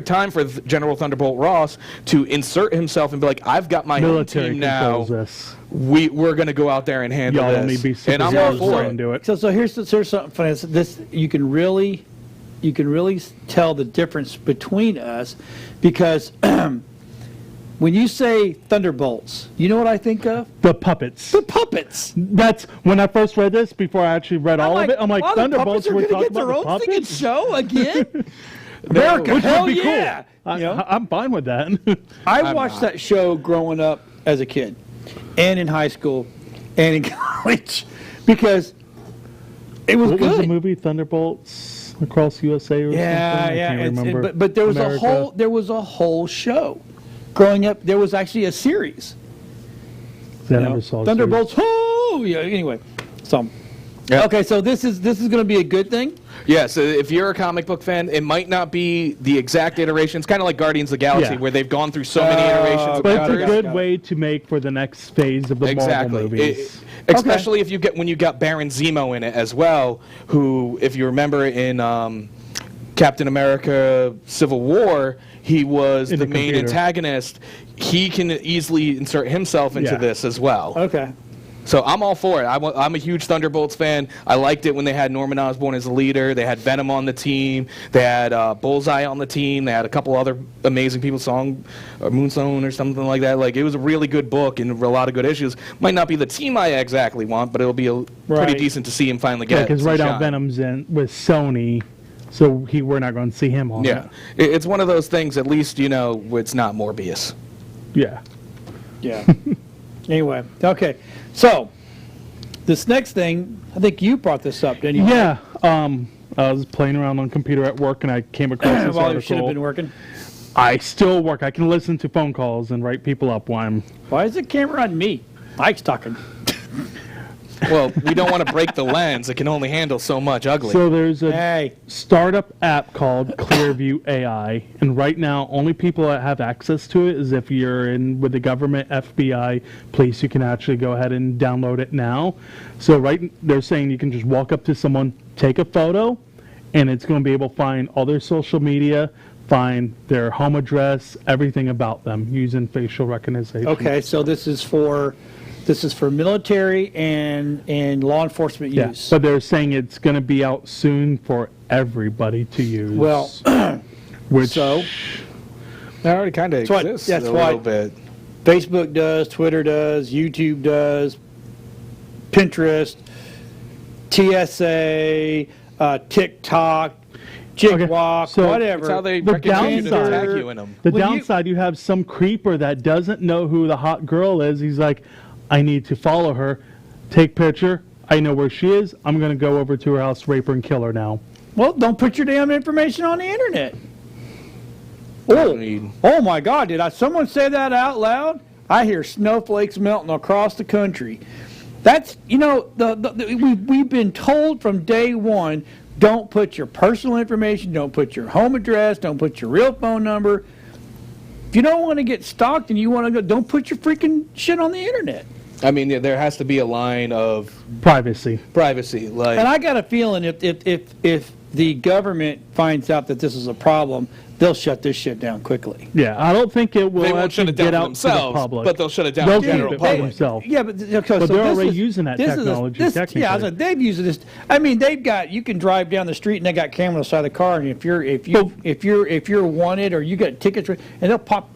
time for General Thunderbolt Ross to insert himself and be like, I've got my own team now. This. We're going to go out there and handle Y'all this. only be And I'm all for it. do it. So here's something funny. This you can really tell the difference between us, because when you say Thunderbolts, you know what I think of? The puppets. The puppets. That's when I first read this. Before I actually read all of it, I'm like, Thunderbolts. We're talking about the puppets. Get show again. America, Which hell would be yeah! Cool. I'm fine with that. I watched that show growing up as a kid, and in high school, and in college, because it was what good. was the movie Thunderbolts Across USA or something? I can't remember. But there was a whole show. Growing up, there was actually a series. I never saw Thunderbolts. Oh, yeah. Anyway, so okay, so this is going to be a good thing. Yeah, so if you're a comic book fan, it might not be the exact iteration. It's kind of like Guardians of the Galaxy, where they've gone through so many iterations. But it's a good way to make for the next phase of the Marvel movies. Especially if when you got Baron Zemo in it as well, who, if you remember in Captain America Civil War, he was the main antagonist. He can easily insert himself into this as well. Okay. So I'm all for it. I'm a huge Thunderbolts fan. I liked it when they had Norman Osborn as the leader. They had Venom on the team. They had Bullseye on the team. They had a couple other amazing people, Moonstone or something like that. Like, it was a really good book and a lot of good issues. Might not be the team I exactly want, but it'll be pretty decent to see him finally get. Because right now Venom's in with Sony, so we're not going to see him on. Yeah, it's one of those things. At least it's not Morbius. Yeah. Yeah. Anyway, okay. So, this next thing, I think you brought this up, didn't you? Yeah. I was playing around on computer at work, and I came across this While article. you should have been working. I still work. I can listen to phone calls and write people up while I'm... Why is the camera on me? Mike's talking. Well, we don't want to break the lens. It can only handle so much ugly. So there's a startup app called Clearview AI, and right now only people that have access to it is if you're in with the government, FBI, police. You can actually go ahead and download it now. So they're saying you can just walk up to someone, take a photo, and it's going to be able to find all their social media, find their home address, everything about them using facial recognition. Okay, so this is for military and law enforcement use. But they're saying it's going to be out soon for everybody to use. Well, that already kind of exists a little bit. Facebook does, Twitter does, YouTube does, Pinterest, TSA, TikTok, Jigwalk, whatever. It's how they recognize you and tag you in them. The downside, you have some creeper that doesn't know who the hot girl is. He's like, I need to follow her, take picture, I know where she is, I'm going to go over to her house, rape her, and kill her now. Well, don't put your damn information on the internet. Oh my God, did someone say that out loud? I hear snowflakes melting across the country. That's, we've been told from day one, don't put your personal information, don't put your home address, don't put your real phone number. If you don't want to get stalked and you want to go, don't put your freaking shit on the internet. I mean, there has to be a line of privacy. Like, and I got a feeling if the government finds out that this is a problem, they'll shut this shit down quickly. Yeah, I don't think it will. They won't shut it down themselves, to the public, but they'll shut it down to the general public. Themselves. Yeah, but they're already using that technology. Technically. Yeah, they've used this. I mean, you can drive down the street and they got cameras on the side of the car, and if you're wanted or you got tickets, and they'll pop.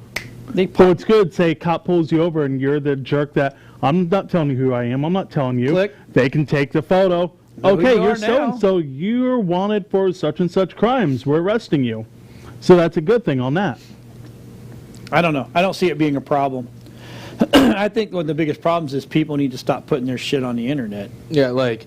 So it's good. Say a cop pulls you over and you're the jerk that I'm not telling you who I am. I'm not telling you. Click. They can take the photo. Okay, you're so and so. You're wanted for such and such crimes. We're arresting you. So that's a good thing on that. I don't know. I don't see it being a problem. I think one of the biggest problems is people need to stop putting their shit on the internet. Yeah, like,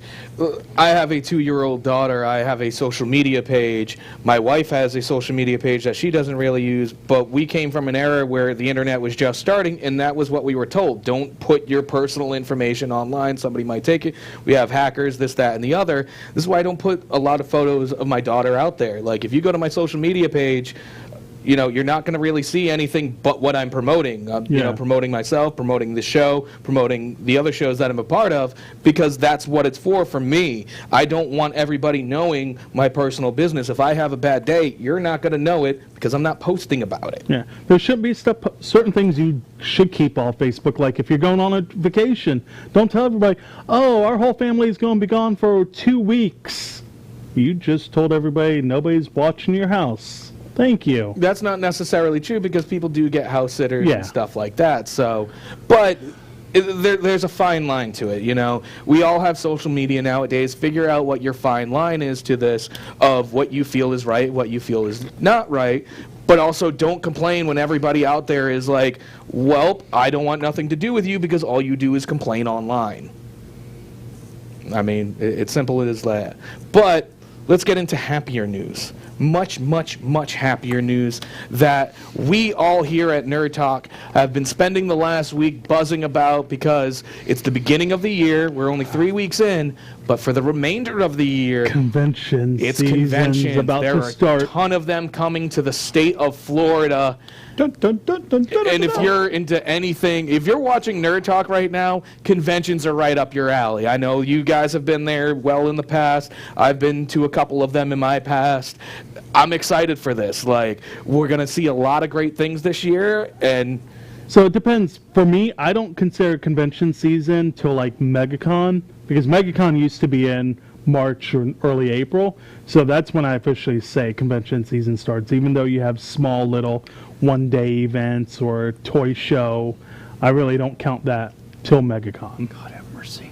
I have a 2-year-old daughter. I have a social media page. My wife has a social media page that she doesn't really use, but we came from an era where the internet was just starting, and that was what we were told. Don't put your personal information online. Somebody might take it. We have hackers, this, that, and the other. This is why I don't put a lot of photos of my daughter out there. Like, if you go to my social media page, you're not going to really see anything but what I'm promoting. Promoting myself, promoting the show, promoting the other shows that I'm a part of, because that's what it's for me. I don't want everybody knowing my personal business. If I have a bad day, you're not going to know it because I'm not posting about it. Yeah, there should be certain things you should keep off Facebook. Like if you're going on a vacation, don't tell everybody, oh, our whole family is going to be gone for 2 weeks. You just told everybody nobody's watching your house. Thank you. That's not necessarily true because people do get house sitters and stuff like that. So, but there's a fine line to it, We all have social media nowadays. Figure out what your fine line is to this of what you feel is right, what you feel is not right. But also don't complain when everybody out there is like, well, I don't want nothing to do with you because all you do is complain online. I mean, it's simple as that. But let's get into happier news. Much, much, much happier news that we all here at Nerd Talk have been spending the last week buzzing about because it's the beginning of the year. We're only 3 weeks in, but for the remainder of the year, it's conventions. About there to are start. A ton of them coming to the state of Florida. Dun, dun, dun, dun, dun, and if you're into anything, if you're watching Nerd Talk right now, conventions are right up your alley. I know you guys have been there well in the past. I've been to a couple of them in my past. I'm excited for this. Like, we're going to see a lot of great things this year, and So it depends. For me, I don't consider convention season till like MegaCon, because MegaCon used to be in March or early April. So that's when I officially say convention season starts. Even though you have small little one-day events or toy show, I really don't count that till MegaCon. God have mercy.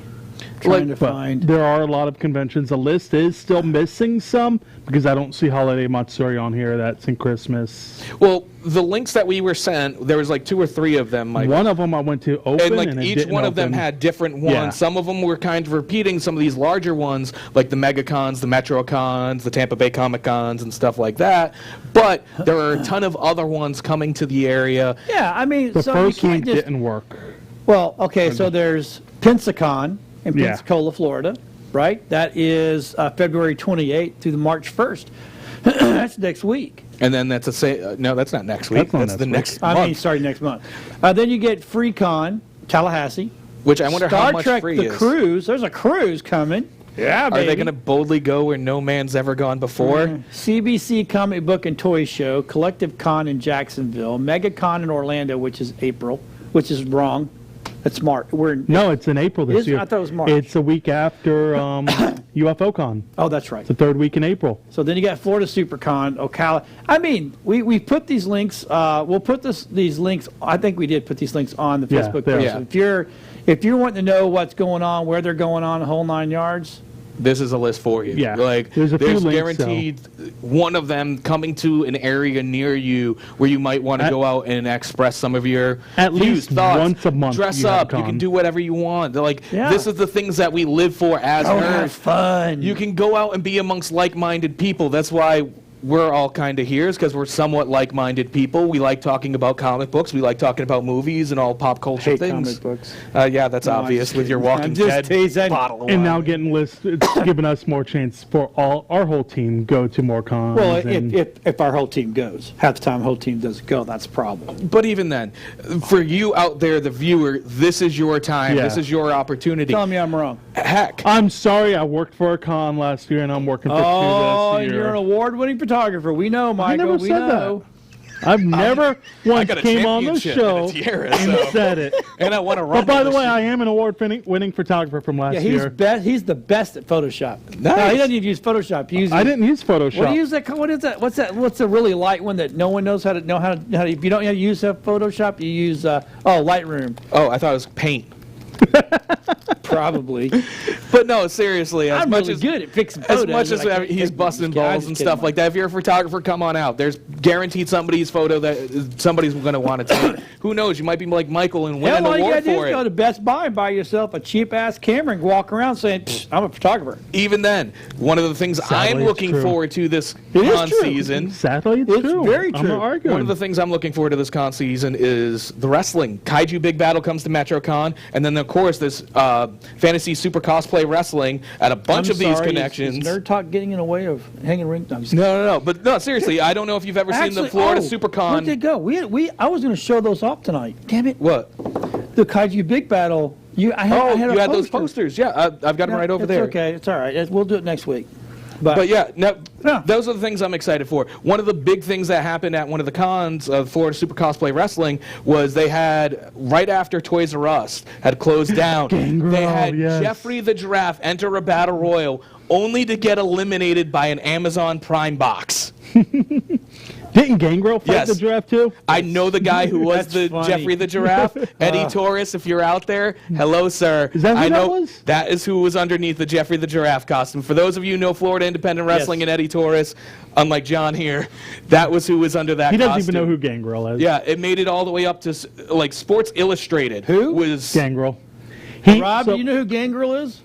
Trying to find. There are a lot of conventions. The list is still missing some because I don't see Holiday Matsuri on here. That's in Christmas. Well, the links that we were sent, there was like 2 or 3 of them. Like, one of them I went to open, and like and each one of them had different ones. Yeah. Some of them were kind of repeating some of these larger ones, like the MegaCons, the MetroCons, the Tampa Bay Comic Cons, and stuff like that. But there are a ton of other ones coming to the area. Yeah, I mean, The so first you one can't just, didn't work. Well, okay, so there's Pensacon in Yeah. Pensacola, Florida, right? That is February 28th through the March 1st. That's next week. And then that's no, that's not next week. That's the next month. I mean, sorry, next month. Then you get FreeCon, Tallahassee. Which I wonder Star how much Trek, free the is. cruise. There's a cruise coming. Yeah, Are baby. they going to boldly go where no man's ever gone before? CBC Comic Book and Toy Show, Collective Con in Jacksonville, MegaCon in Orlando, which is April, which is wrong. It's March. No, it's in April this year. I thought it was March. It's a week after UFOCon. Oh, that's right. It's the 3rd week in April. So then you got Florida SuperCon, Ocala. I mean, we put these links. We'll put these links. I think we did put these links on the Yeah, Facebook they are. page. So if you're wanting to know what's going on, where they're going on, the whole 9 yards. This is a list for you. Yeah. Like, There's a few links, guaranteed one of them coming to an area near you where you might want to go out and express some of your At views, least thoughts. once a month Dress you have a up. You con. can do whatever you want. They're like, Yeah. this is the things that we live for as Oh, nerds. have fun. You can go out and be amongst like-minded people. That's why we're all kind of here, is because we're somewhat like-minded people. We like talking about comic books. We like talking about movies and all pop culture Hate things. comic books. Yeah, that's No, I'm obvious just with your kidding. Walking I'm just Dead teasing. bottle of And now wine. getting lists, it's giving us more chance for our whole team go to more cons. Well, and if our whole team goes, half the time whole team doesn't go, that's a problem. But even then, for you out there, the viewer, this is your time. Yeah. This is your opportunity. Tell me I'm wrong. Heck. I'm sorry, I worked for a con last year, and I'm working for two Oh, this year. you're an award-winning photographer. We know, Michael. never we said know. I've never once got a came on the championship show and a tiara, and so- said it. And I want to run. But by the this way, shit. I am an award-winning photographer from last Yeah, year. he's the best at Photoshop. Nice. No, he doesn't even use Photoshop. He uses, I didn't use Photoshop. What do you use that? What is that? What's that? What's the really light one that no one knows how to if you don't know how to use Photoshop, you use Lightroom. Oh, I thought it was paint. Probably. But no, seriously, as I'm much really as good at fixing photos. as much as and I can't he's take- busting I'm balls just and kidding, stuff like that, if you're a photographer, come on out. There's guaranteed somebody's photo that somebody's going to want to take. Who knows? You might be like Michael and win Hell, an all you award gotta do for is it. go to Best Buy and buy yourself a cheap-ass camera and walk around saying, I'm a photographer. Even then, one of the things Sadly, I'm it's looking true. forward to this It is con true. season. Sadly, it's true. very I'm true. not arguing. One of the things I'm looking forward to this con season is the wrestling. Kaiju Big Battle comes to MetroCon, and then of course this fantasy super cosplay wrestling at a bunch I'm of these sorry, connections. Is Nerd Talk getting in the way of hanging ring? No, I'm just No. But no, seriously, I don't know if you've ever seen the Florida Where'd SuperCon. they go? I was going to show those off tonight. Damn it. What? The Kaiju Big Battle. I had you a had those poster. posters. Yeah, I've got them right over it's there. okay. It's all right. We'll do it next week. But yeah, no, Yeah. those are the things I'm excited for. One of the big things that happened at one of the cons of Florida Super Cosplay Wrestling was they had, right after Toys R Us had closed down, Gangrel, they had yes. Jeffrey the Giraffe enter a battle royal only to get eliminated by an Amazon Prime box. Didn't Gangrel fight Yes. the giraffe too? I know the guy who was That's the funny. Jeffrey the Giraffe, Eddie Torres. If you're out there, hello, sir. Is that who I that know was? that is who was underneath the Jeffrey the Giraffe costume. For those of you who know Florida Independent Wrestling Yes. and Eddie Torres, unlike John here, that was who was under that. He doesn't costume. even know who Gangrel is. Yeah, it made it all the way up to like Sports Illustrated. Who? was Gangrel. Rob, do you know who Gangrel is?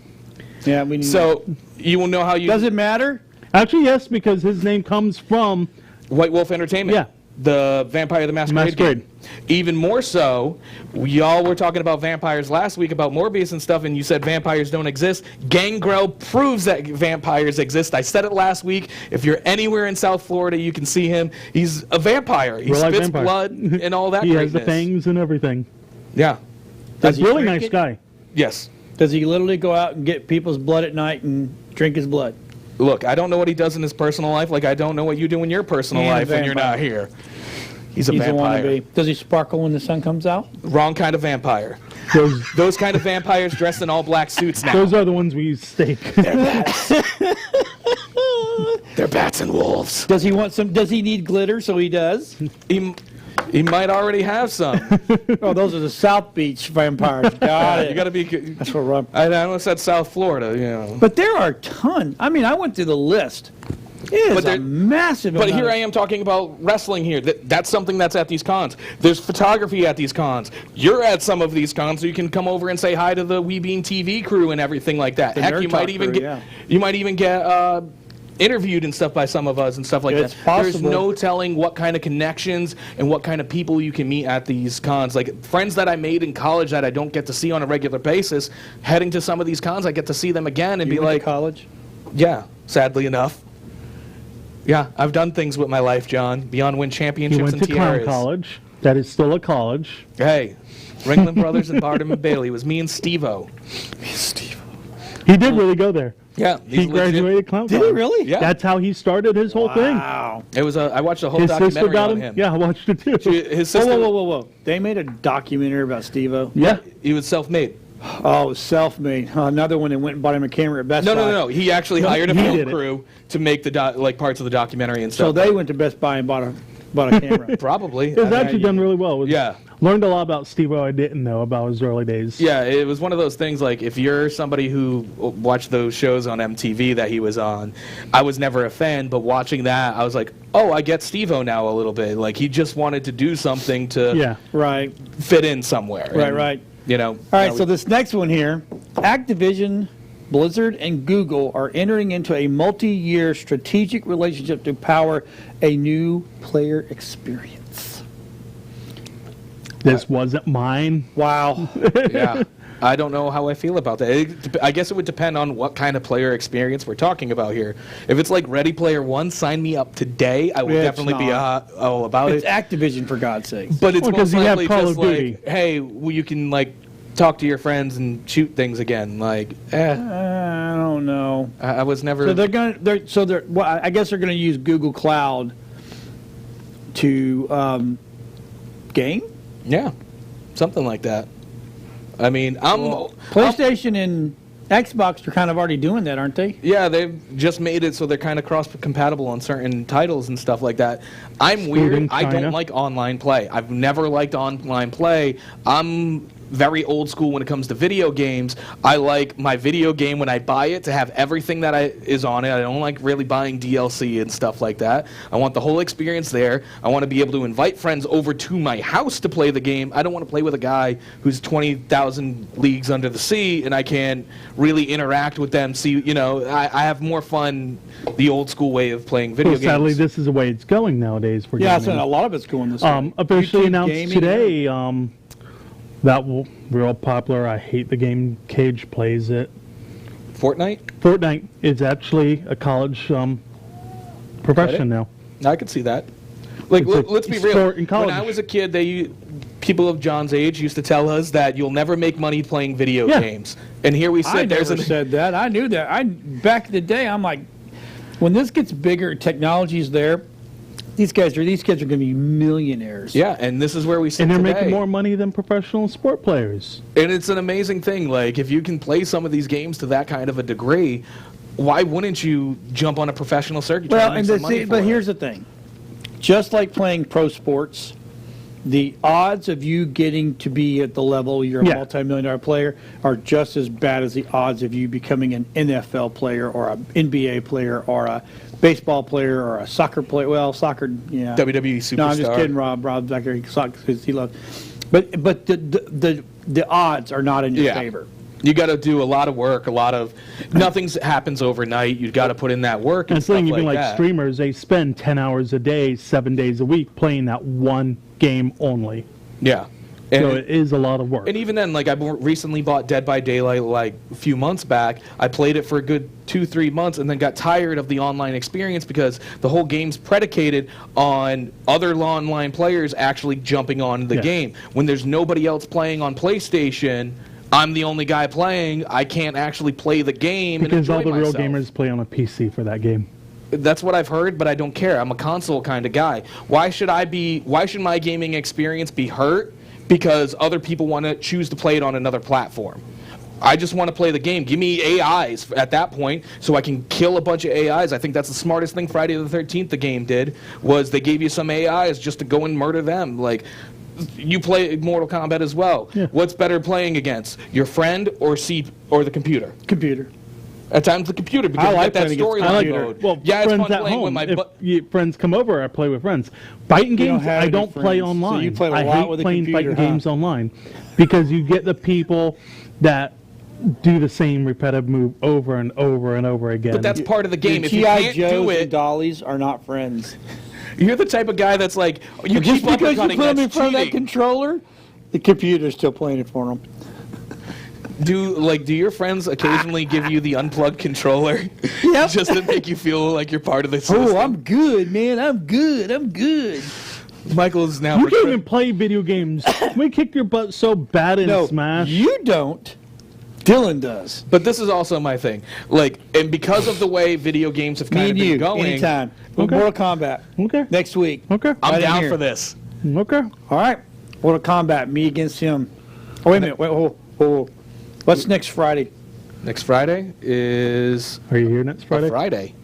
Yeah, we need so you will know how you Does it matter? Actually, yes, because his name comes from White Wolf Entertainment. Yeah. The Vampire the Masquerade. Masquerade. Game. Even more so, y'all were talking about vampires last week, about Morbius and stuff, and you said vampires don't exist. Gangrel proves that vampires exist. I said it last week. If you're anywhere in South Florida, you can see him. He's a vampire. He Real life spits vampire. blood and all that he has the greatness. fangs and everything. Yeah. That's he a really drink nice it? guy. Yes. Does he literally go out and get people's blood at night and drink his blood? Look, I don't know what he does in his personal life, like I don't know what you do in your personal And a life when you're vampire. not here. He's a a vampire. wannabe. Does he sparkle when the sun comes out? Wrong kind of vampire. Those kind of vampires dressed in all black suits now. Those are the ones we use steak. They're bats. They're bats and wolves. Does he want some? Does he need glitter? So he does. He might already have some. Oh, those are the South Beach vampires. Got it. You got to be. That's what Rob. I almost said South Florida. You know. But there are tons. I mean, I went through the list. It is a massive. But amount here of- I am talking about wrestling here. That's something that's at these cons. There's photography at these cons. You're at some of these cons, so you can come over and say hi to the WeBean TV crew and everything like that. The Heck, Nerd you might Talk even crew, get yeah. you might even get interviewed and stuff by some of us and stuff like It's that. possible. There's no telling what kind of connections and what kind of people you can meet at these cons. Like friends that I made in college that I don't get to see on a regular basis, heading to some of these cons, I get to see them again and You be went like, to college? yeah, sadly enough. Yeah, I've done things with my life, John, beyond win He championships went and to Clown tiaras. College. That is still a college. Hey, Ringling Brothers and Barnum and Bailey. It was me and Steve-O. He did really go there. Yeah, He he's legit. graduated Clown Did College. he really? Yeah. That's how he started his whole thing. Wow. It was I watched a whole His sister documentary got on him. him. Yeah, I watched it too. His Whoa, sister, whoa. They made a documentary about Steve-O. Yeah. he was self-made. Oh, self-made. Another one that went and bought him a camera at Best Buy. No. He actually hired a he film did it. crew to make the parts of the documentary and So stuff. they went to Best Buy and bought a camera. Probably. It was I mean, actually done really well. It was- Yeah. Learned a lot about Steve-O I didn't know about his early days. Yeah, it was one of those things like if you're somebody who watched those shows on MTV that he was on, I was never a fan, but watching that, I was like, oh, I get Steve-O now a little bit. Like he just wanted to do something to Right. fit in somewhere. Right. You know. All right, so this next one here, Activision, Blizzard, and Google are entering into a multi-year strategic relationship to power a new player experience. This wasn't mine. Wow. Yeah. I don't know how I feel about that. I guess it would depend on what kind of player experience we're talking about here. If it's like Ready Player One, sign me up today. I will It's definitely be not. all about It's it. Activision, for God's sake. But it's Well, 'cause most you have likely Call just of Duty. like, hey, well, you can like talk to your friends and shoot things again. Like, I don't know. I was never. So well, I guess they're going to use Google Cloud to game. Yeah, something like that. I mean, PlayStation and Xbox are kind of already doing that, aren't they? Yeah, they've just made it so they're kind of cross-compatible on certain titles and stuff like that. I'm weird. I don't like online play. I've never liked online play. I'm very old school when it comes to video games. I like my video game when I buy it to have everything that is on it. I don't like really buying DLC and stuff like that. I want the whole experience there. I want to be able to invite friends over to my house to play the game. I don't want to play with a guy who's 20,000 leagues under the sea and I can't really interact with them. See, I have more fun the old school way of playing video games. Sadly, this is the way it's going nowadays for Yeah, gaming. so a lot of it's going this way. Officially YouTube announced gaming, today real popular. I hate the game. Cage plays it. Fortnite? Fortnite is actually a college profession now. I could see that. Like, It's a let's be sport real. in college. When I was a kid, people of John's age used to tell us that you'll never make money playing video games. And here we sit. I never said that. I knew that. Back in the day, I'm like, when this gets bigger, technology's there. These kids are going to be millionaires. Yeah, and this is where we sit And they're today. making more money than professional sport players. And it's an amazing thing. Like, if you can play some of these games to that kind of a degree, why wouldn't you jump on a professional circuit? Well, but here's the thing. Just like playing pro sports, the odds of you getting to be at the level you're a multi-million-dollar player are just as bad as the odds of you becoming an NFL player or an NBA player or a baseball player or a soccer player. Well, soccer, yeah. WWE superstar. No, I'm just kidding, Rob. Rob's back there because he loves. But the odds are not in your favor. You got to do a lot of work. Nothing happens overnight. You got to put in that work. And it's like stuff even like like that. streamers, they spend 10 hours a day, 7 days a week playing that one game only. Yeah. So it is a lot of work. And even then, like I recently bought Dead by Daylight like a few months back. I played it for a good 2-3 months and then got tired of the online experience because the whole game's predicated on other online players actually jumping on the game. When there's nobody else playing on PlayStation, I'm the only guy playing. I can't actually play the game because and enjoy all the myself. real gamers play on a PC for that game. That's what I've heard, but I don't care. I'm a console kind of guy. Why should my gaming experience be hurt because other people want to choose to play it on another platform? I just want to play the game. Give me AIs at that point so I can kill a bunch of AIs. I think that's the smartest thing Friday the 13th the game did, was they gave you some AIs just to go and murder them. Like, you play Mortal Kombat as well. Yeah. What's better playing against? Your friend or the computer? Computer. At times the computer, because you get that storyline mode. Well, yeah, it's friends fun at playing home. with my Friends come over, I play with friends. Fighting games, I don't play online. So you play a I lot hate with a playing computer, fighting games online because you get the people that do the same repetitive move over and over and over again. But that's part of the game. If you G.I. can't Joes do it, and Dollies are not friends. You're the type of guy that's like, you just keep because you put them in that's front of that cheating. controller, the computer's still playing it for them. Do your friends occasionally give you the unplugged controller just to make you feel like you're part of the system? Oh, I'm good, man. I'm good. Michael is now. You can't even play video games. We kicked your butt so bad in Smash. You don't. Dylan does. But this is also my thing. Like, and because of the way video games have kind of been going. Anytime. Okay. Mortal Kombat. Okay. Next week. Okay. I'm Right in down here. for this. Okay. All right. Mortal Kombat. Me against him. Oh, wait a minute. Wait, hold. What's next Friday? Next Friday is. Are you here next Friday? Friday.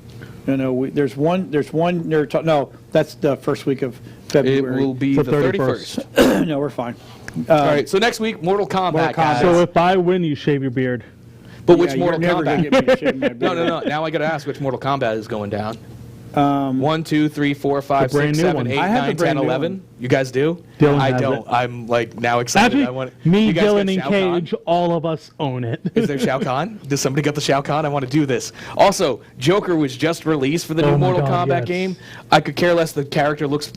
No. There's one Nerd Talk. No, that's the first week of February. It will be the 31st. No, we're fine. All right. So next week, Mortal Kombat. Guys. So if I win, you shave your beard. But which Mortal you're never gonna Kombat? get me to shave my beard. No. Now I got to ask which Mortal Kombat is going down. 1, 2, 3, 4, 5, 6, 7, 8, 9, 10, 11. You guys do? Dylan I has don't. it. I'm like now excited. Actually, me, you guys Dylan, got and Shao Kahn? Cage, all of us own it. Is there Shao Kahn? Does somebody got the Shao Kahn? I want to do this. Also, Joker was just released for the new Mortal Kombat game. I could care less. The character looks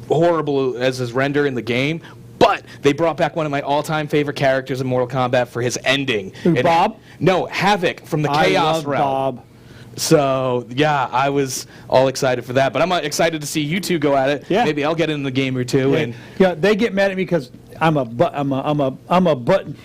horrible as his render in the game. But they brought back one of my all-time favorite characters in Mortal Kombat for his ending. Bob? No, Havoc from the Chaos Realm. Bob. So yeah, I was all excited for that. But I'm excited to see you two go at it. Yeah. Maybe I'll get in the game or two. And Yeah, they get mad at me because I'm a button.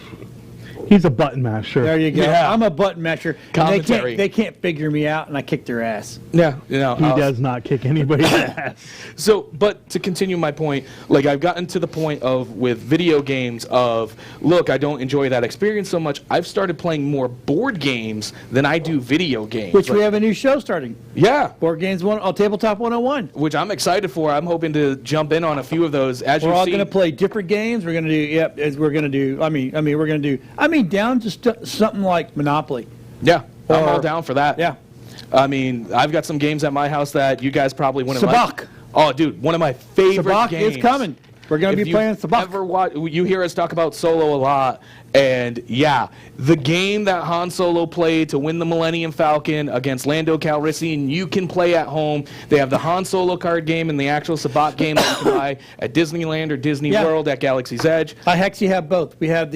He's a button masher. There you go. Yeah. I'm a button masher. And Commentary. they can't figure me out, and I kick their ass. yeah, He does not kick anybody's ass. So, but to continue my point, like I've gotten to the point of with video games of, look, I don't enjoy that experience so much. I've started playing more board games than I do video games. Which Like, we have a new show starting. yeah, Board Games Tabletop 101. which I'm excited for. I'm hoping to jump in on a few of those. As We're you all see, going to play different games. We're going to do. We're going to do. We're going to do. Down to something like Monopoly. yeah, I'm Or- all down for that. Yeah. I mean, I've got some games at my house that you guys probably wouldn't like. Sabacc. Oh, dude, one of my favorite Sabacc games. is coming. We're going to If be you playing Sabacc. ever watch, you hear us talk about Solo a lot, and yeah, the game that Han Solo played to win the Millennium Falcon against Lando Calrissian, you can play at home. They have the Han Solo card game and the actual Sabacc game that you can buy at Disneyland or Disney World at Galaxy's Edge. I actually have both. We have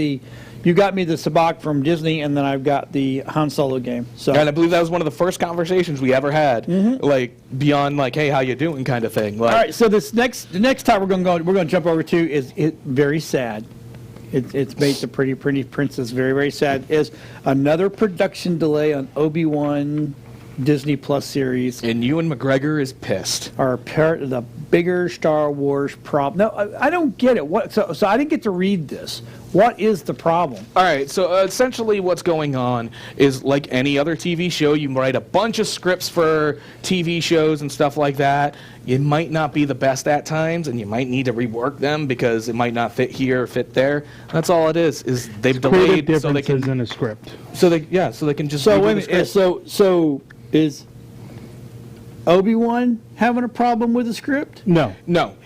you got me the Sabacc from Disney, and then I've got the Han Solo game. So And I believe that was one of the first conversations we ever had, like beyond like, hey, how you doing kind of thing. Like, all right, so the next time we're going to jump over to is very sad. It's made the Pretty Princess very, very sad. Is another production delay on Obi-Wan Disney Plus series. And Ewan McGregor is pissed. Are part of the bigger Star Wars problem. No, I don't get it. What? So I didn't get to read this. What is the problem? All right, so essentially what's going on is like any other TV show, you write a bunch of scripts for TV shows and stuff like that. You might not be the best at times, and you might need to rework them because it might not fit here or fit there. That's all it is they've delayed so they can in a script. So they can just So redo wait a the minute. script. So is Obi-Wan having a problem with the script? No.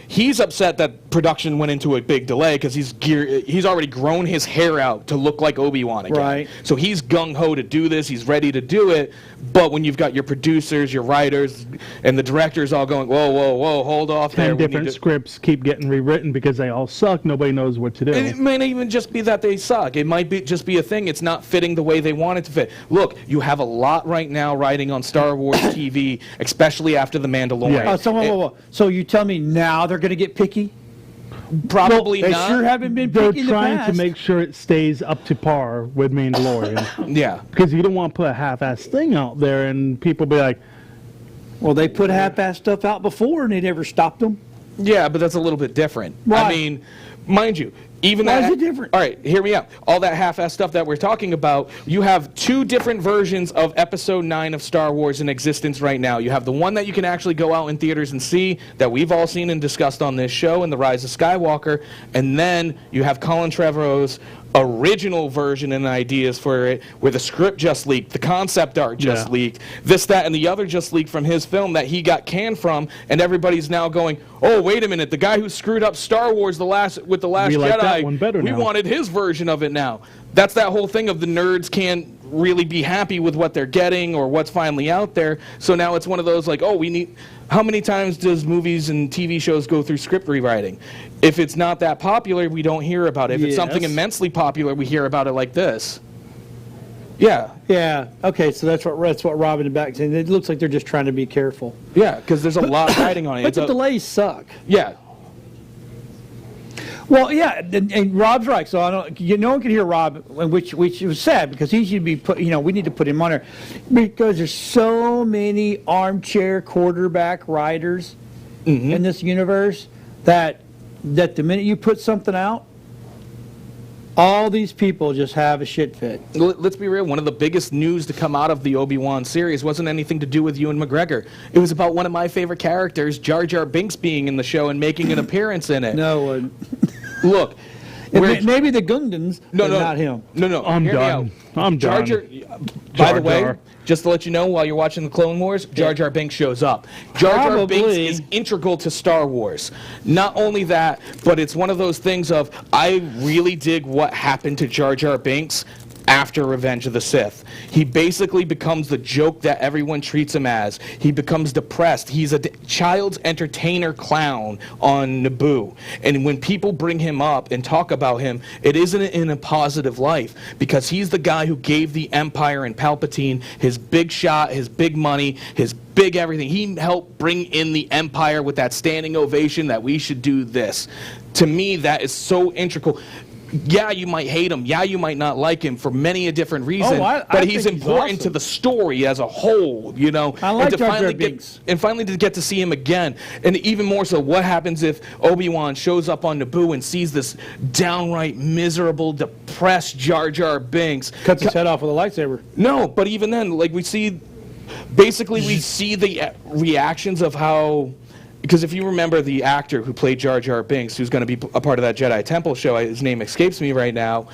He's upset that production went into a big delay because he's already grown his hair out to look like Obi-Wan again. Right. So he's gung-ho to do this. He's ready to do it. But when you've got your producers, your writers, and the directors all going, whoa, hold off there. 10 different scripts keep getting rewritten because they all suck. Nobody knows what to do. And it may not even just be that they suck. It might be just be a thing. It's not fitting the way they want it to fit. Look, you have a lot right now riding on Star Wars TV, especially after The Mandalorian. So you tell me now they're going to get picky? Probably they not. sure haven't been They're picky in the trying past. to make sure it stays up to par with Mandalorian. Yeah. Because you don't want to put a half-assed thing out there and people be like, Well, they put half-assed stuff out before, and they never stopped them. Yeah, but that's a little bit different. Why? I mean, mind you, even Why that. is it different? All right, hear me out. All that half-assed stuff that we're talking about, you have 2 different versions of Episode 9 of Star Wars in existence right now. You have the one that you can actually go out in theaters and see, that we've all seen and discussed on this show, in The Rise of Skywalker, and then you have Colin Trevorrow's original version and ideas for it, where the script just leaked, the concept art just leaked, this, that, and the other just leaked from his film that he got canned from, and everybody's now going, oh, wait a minute, the guy who screwed up Star Wars with The Last We like Jedi, that one better we now. wanted his version of it now. That's that whole thing of the nerds can't really be happy with what they're getting or what's finally out there, so now it's one of those like, oh, we need... How many times does movies and TV shows go through script rewriting? If it's not that popular, we don't hear about it. If it's something immensely popular, we hear about it like this. Yeah. Yeah. Okay. So that's what Robin and back saying. It looks like they're just trying to be careful. Yeah, because there's a lot riding on it. But the delays suck. Yeah. Well, yeah, and Rob's right. So no one can hear Rob, which was sad because he should be put. We need to put him on there because there's so many armchair quarterback writers in this universe that the minute you put something out, all these people just have a shit fit. Let's be real. One of the biggest news to come out of the Obi-Wan series wasn't anything to do with Ewan McGregor. It was about one of my favorite characters, Jar Jar Binks, being in the show and making an appearance in it. No. Look. Maybe the Gungans, but not him. No. I'm done. I'm Jar done. By the way, just to let you know, while you're watching the Clone Wars, Jar Jar Binks shows up. Jar Jar Binks is integral to Star Wars. Not only that, but it's one of those things of, I really dig what happened to Jar Jar Binks after Revenge of the Sith. He basically becomes the joke that everyone treats him as. He becomes depressed. He's a child's entertainer clown on Naboo. And when people bring him up and talk about him, it isn't in a positive light, because he's the guy who gave the Empire and Palpatine his big shot, his big money, his big everything. He helped bring in the Empire with that standing ovation that we should do this. To me, that is so integral. Yeah, you might hate him. Yeah, you might not like him for many a different reason. But he's important to the story as a whole, I like Jar Jar Binks. And finally to get to see him again. And even more so, what happens if Obi-Wan shows up on Naboo and sees this downright miserable, depressed Jar Jar Binks? Cuts his head off with a lightsaber. No, but even then, like, we see the reactions of how... Because if you remember the actor who played Jar Jar Binks, who's going to be a part of that Jedi Temple show, his name escapes me right now,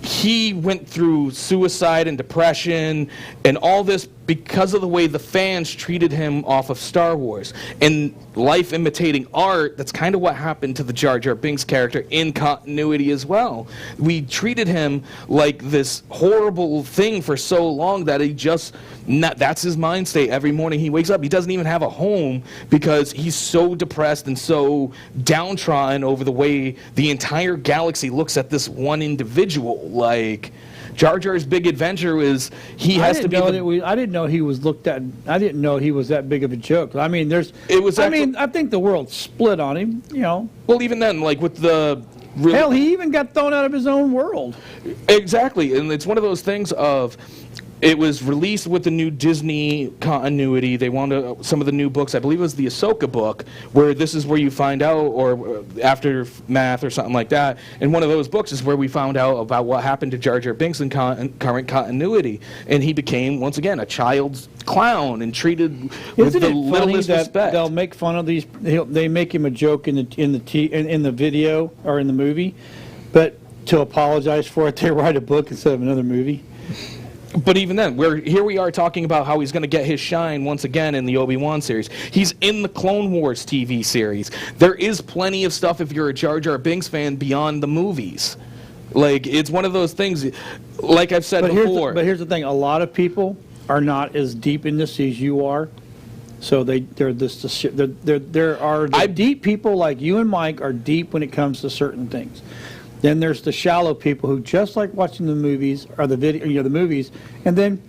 he went through suicide and depression and all this because of the way the fans treated him off of Star Wars. And life imitating art, that's kind of what happened to the Jar Jar Binks character in continuity as well. We treated him like this horrible thing for so long that he just... that's his mind state. Every morning he wakes up, he doesn't even have a home because he's so depressed and so downtrodden over the way the entire galaxy looks at this one individual. Like, Jar Jar's big adventure is I didn't know he was looked at. I didn't know he was that big of a joke. I mean, I think the world split on him. Well, even then, like with the. Hell, he even got thrown out of his own world. Exactly, and it's one of those things of. It was released with the new Disney continuity. They wanted some of the new books. I believe it was the Ahsoka book, where this is where you find out, or Aftermath or something like that. And one of those books is where we found out about what happened to Jar Jar Binks in current continuity. And he became, once again, a child's clown and treated with the littlest respect. They'll make fun of these. They make him a joke in the video or in the movie, but to apologize for it, they write a book instead of another movie. But even then, here we are talking about how he's going to get his shine once again in the Obi-Wan series. He's in the Clone Wars TV series. There is plenty of stuff, if you're a Jar Jar Binks fan, beyond the movies. Like, it's one of those things, like I've said before. But here's the thing. A lot of people are not as deep in this as you are. So there are deep people like you and Mike are deep when it comes to certain things. Then there's the shallow people who just like watching the movies or the movies, and then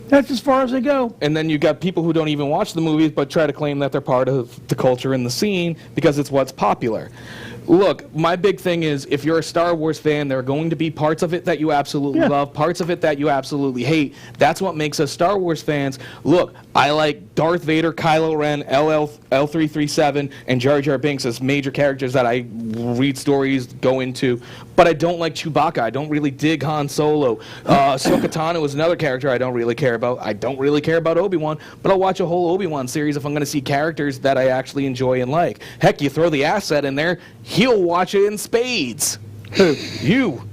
that's as far as they go. And then you got people who don't even watch the movies but try to claim that they're part of the culture and the scene because it's what's popular. Look, my big thing is, if you're a Star Wars fan, there are going to be parts of it that you absolutely love, parts of it that you absolutely hate. That's what makes us Star Wars fans. Look, I like Darth Vader, Kylo Ren, L337, and Jar Jar Binks as major characters that I read stories, go into, but I don't like Chewbacca. I don't really dig Han Solo. Ahsoka Tano is another character I don't really care about. I don't really care about Obi-Wan, but I'll watch a whole Obi-Wan series if I'm going to see characters that I actually enjoy and like. Heck, you throw the asset in there, he'll watch it in spades. You.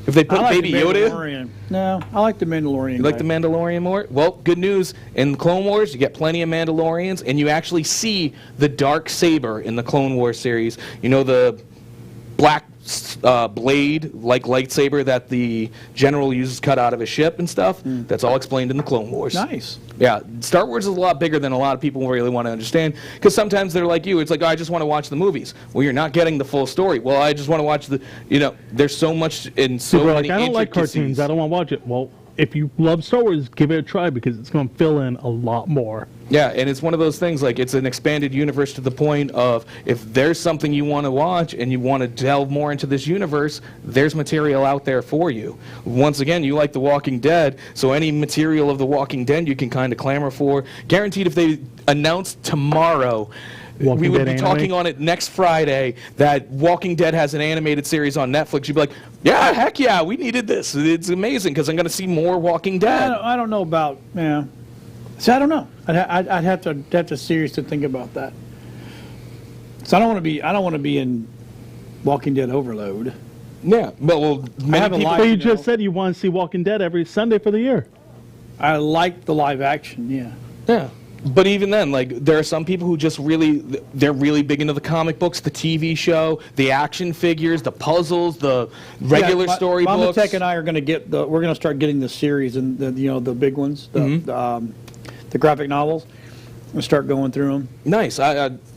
If they put Baby Yoda in. No, I like the Mandalorian. You like the Mandalorian more? Well, good news. In Clone Wars, you get plenty of Mandalorians, and you actually see the dark saber in the Clone Wars series. You know, the black blade, like lightsaber that the general uses cut out of a ship and stuff? That's all explained in the Clone Wars. Nice. Yeah, Star Wars is a lot bigger than a lot of people really want to understand, because sometimes they're like you. It's like, oh, I just want to watch the movies. Well, you're not getting the full story. Well, I just want to watch the, there's so much in so many I don't like cartoons. I don't want to watch it. Well, if you love Star Wars, give it a try, because it's going to fill in a lot more. Yeah, and it's one of those things, like, it's an expanded universe to the point of, if there's something you want to watch and you want to delve more into this universe, there's material out there for you. Once again, you like The Walking Dead, so any material of The Walking Dead you can kind of clamor for. Guaranteed, if they announce tomorrow, we would be talking on it next Friday, that Walking Dead has an animated series on Netflix, you'd be like, yeah, heck yeah, we needed this. It's amazing, because I'm going to see more Walking Dead. I don't know about, So I don't know. I'd have to seriously think about that. So I don't want to be in Walking Dead overload. Yeah, well, many people. But you just said you want to see Walking Dead every Sunday for the year. I like the live action. Yeah. Yeah. But even then, like, there are some people who just they're really big into the comic books, the TV show, the action figures, the puzzles, the regular storybooks. Mama Tech and I are going to we're going to start getting the series and the big ones, the graphic novels, and start going through them. Nice.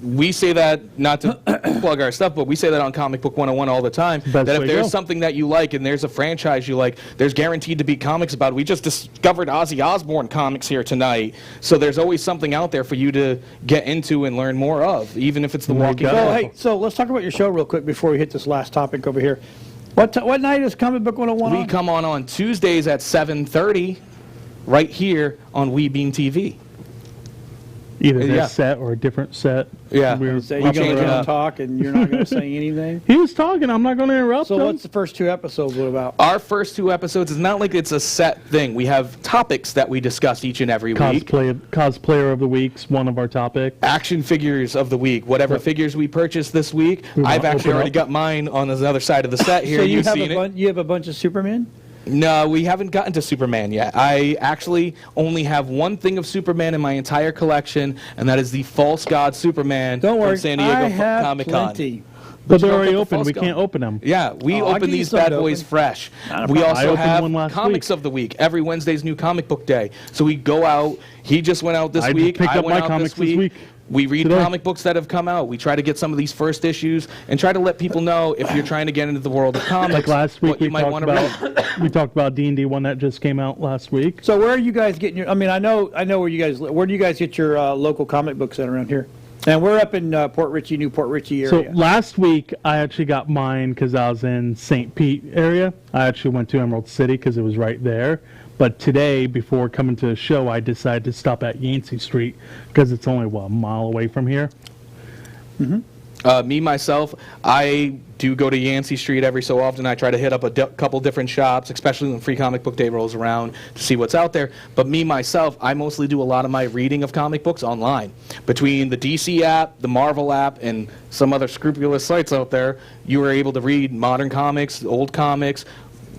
We say that, not to plug our stuff, but we say that on Comic Book 101 all the time, that if there's something that you like and there's a franchise you like, there's guaranteed to be comics about it. We just discovered Ozzy Osbourne comics here tonight, so there's always something out there for you to get into and learn more of, even if it's The Walking Dead. So let's talk about your show real quick before we hit this last topic over here. What night is Comic Book 101 on? We come on Tuesdays at 7:30, right here on WeBeam TV. Either this set or a different set. Yeah. You're going to talk and you're not going to say anything? He was talking. I'm not going to interrupt him. So what's the first 2 episodes about? Our first 2 episodes is not like it's a set thing. We have topics that we discuss each and every week. Cosplayer of the week's one of our topics. Action figures of the week. Whatever figures we purchased this week. I've actually already got mine on the other side of the set here. So you have a bunch of Superman? No, we haven't gotten to Superman yet. I actually only have one thing of Superman in my entire collection, and that is the False God Superman from San Diego Comic-Con. Plenty. But they're already open. We can't open them. Yeah, we open these bad boys fresh. We also have Comics of the Week. Every Wednesday's new comic book day. So we go out. He just went out this week. I went out this week. We read comic books that have come out. We try to get some of these first issues and try to let people know if you're trying to get into the world of comics. Like last week, we talked about D&D one that just came out last week. So where are you guys getting your? I mean, I know where you guys. Where do you guys get your local comic book center around here? And we're up in Port Richey, New Port Richey area. So last week I actually got mine because I was in St. Pete area. I actually went to Emerald City because it was right there. But today, before coming to the show, I decided to stop at Yancey Street because it's only, a mile away from here. Me, myself, I do go to Yancey Street every so often. I try to hit up a couple different shops, especially when Free Comic Book Day rolls around, to see what's out there. But me, myself, I mostly do a lot of my reading of comic books online. Between the DC app, the Marvel app, and some other scrupulous sites out there, you are able to read modern comics, old comics,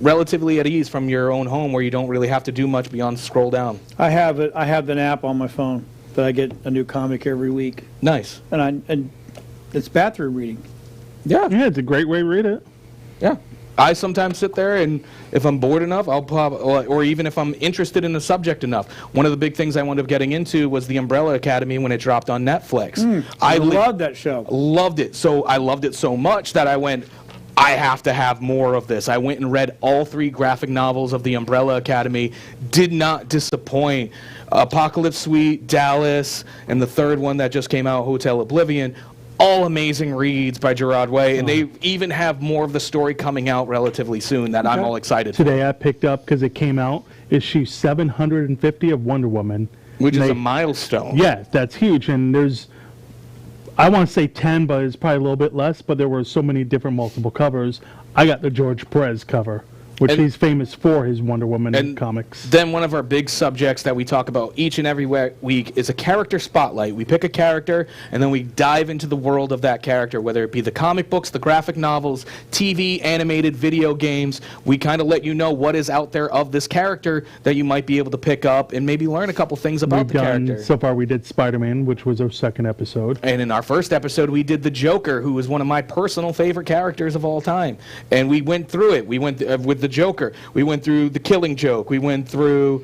relatively at ease from your own home, where you don't really have to do much beyond scroll down. I have an app on my phone that I get a new comic every week. Nice. And it's bathroom reading. Yeah, it's a great way to read it. Yeah. I sometimes sit there, and if I'm bored enough, I'll pop, or even if I'm interested in the subject enough. One of the big things I wound up getting into was the Umbrella Academy when it dropped on Netflix. I loved that show. Loved it. So I loved it so much that I went, I have to have more of this. I went and read all 3 graphic novels of the Umbrella Academy. Did not disappoint. Apocalypse Suite, Dallas, and the third one that just came out, Hotel Oblivion. all amazing reads by Gerard Way, and they even have more of the story coming out relatively soon that I'm all excited for. Today I picked up, because it came out, issue 750 of Wonder Woman. Which is a milestone. Yeah, that's huge. And there's, I want to say 10, but it's probably a little bit less, but there were so many different multiple covers. I got the George Perez cover, which he's famous for his Wonder Woman comics. Then one of our big subjects that we talk about each and every week is a character spotlight. We pick a character, and then we dive into the world of that character, whether it be the comic books, the graphic novels, TV, animated, video games. We kind of let you know what is out there of this character that you might be able to pick up and maybe learn a couple things about the character. So far we did Spider-Man, which was our second episode. And in our first episode, we did the Joker, who was one of my personal favorite characters of all time. And we went through it. We went with the Joker. We went through the Killing Joke. We went through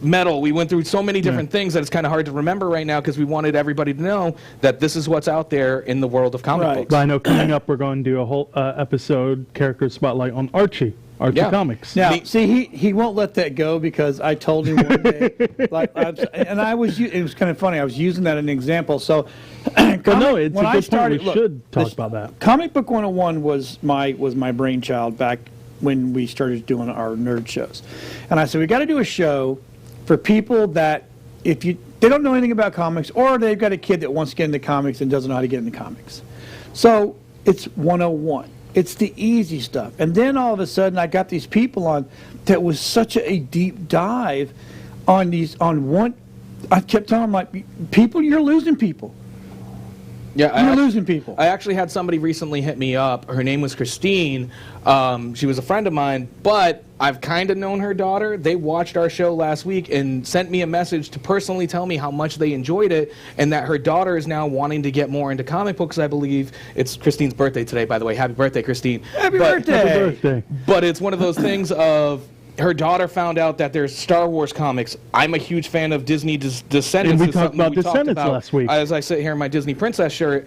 Metal. We went through so many different things that it's kind of hard to remember right now because we wanted everybody to know that this is what's out there in the world of comic books. But I know coming up we're going to do a whole episode character spotlight on Archie Comics. Now, see, he won't let that go because I told him one day, it was kind of funny. I was using that as an example. So, it's a good point. We should talk about that. Comic Book 101 was my brainchild back when we started doing our nerd shows, and I said we got to do a show for people that they don't know anything about comics, or they've got a kid that wants to get into comics and doesn't know how to get into comics. So it's 101. It's the easy stuff. And then all of a sudden I got these people on that was such a deep dive on one. I kept telling them, like, people, you're losing people. Yeah, you're losing people. I actually had somebody recently hit me up. Her name was Christine. She was a friend of mine, but I've kind of known her daughter. They watched our show last week and sent me a message to personally tell me how much they enjoyed it and that her daughter is now wanting to get more into comic books, I believe. It's Christine's birthday today, by the way. Happy birthday, Christine. Happy birthday. But it's one of those things of her daughter found out that there's Star Wars comics. I'm a huge fan of Disney Descendants. And we talked about Descendants last week. As I sit here in my Disney Princess shirt,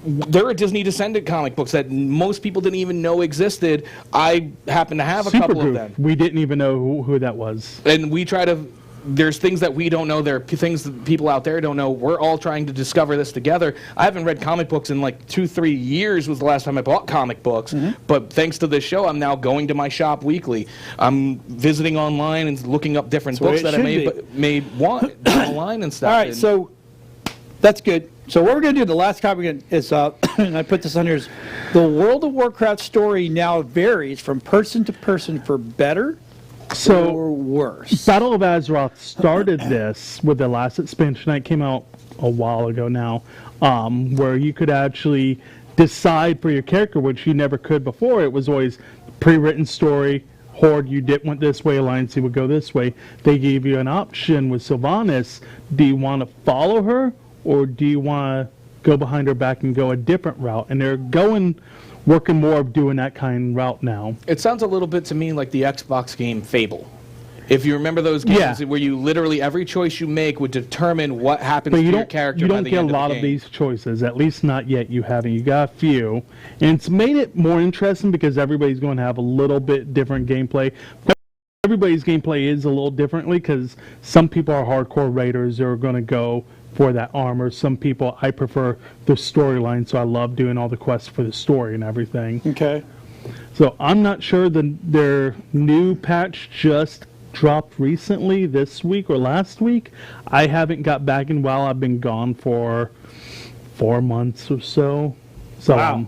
there are Disney Descendant comic books that most people didn't even know existed. I happen to have a couple of them. We didn't even know who that was. And we try to... There's things that we don't know. There are things that people out there don't know. We're all trying to discover this together. I haven't read comic books in like 2-3 years was the last time I bought comic books. But thanks to this show, I'm now going to my shop weekly. I'm visiting online and looking up different books that I may want down the line and stuff. All right, so that's good. So what we're going to do, the last copy is, and I put this on here, is the World of Warcraft story now varies from person to person for better or worse. Battle of Azeroth started this with the last expansion that came out a while ago now, where you could actually decide for your character, which you never could before. It was always pre-written story. Horde, you did went this way. Alliance, you would go this way. They gave you an option with Sylvanas. Do you want to follow her, or do you want to go behind her back and go a different route? And they're working more of doing that kind of route now. It sounds a little bit to me like the Xbox game Fable. If you remember those games where you literally, every choice you make would determine what happens to your character. You don't get a lot of these choices, at least not yet. You haven't. You got a few. And it's made it more interesting because everybody's going to have a little bit different gameplay. But everybody's gameplay is a little differently because some people are hardcore raiders. They're going to go for that armor. Some people, I prefer the storyline, so I love doing all the quests for the story and everything. Okay. So I'm not sure their new patch just dropped recently, this week or last week. I haven't got back in while I've been gone for 4 months or so. So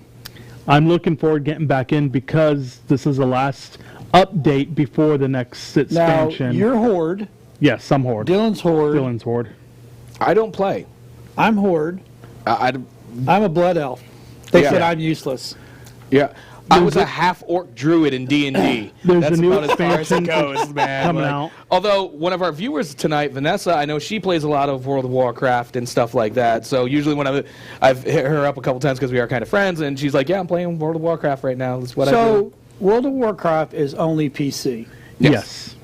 I'm looking forward to getting back in because this is the last update before the next expansion. Now, you're Horde. Yes, I'm Horde. Dylan's Horde. I don't play. I'm Horde. I'm a Blood Elf. They said I'm useless. Yeah. I was a half-orc druid in D&D. That's a new about as far as it expansion goes, man. coming out. Although, one of our viewers tonight, Vanessa, I know she plays a lot of World of Warcraft and stuff like that. So usually when I've hit her up a couple times because we are kind of friends, and she's like, yeah, I'm playing World of Warcraft right now. That's what I do. So, World of Warcraft is only PC? Yes.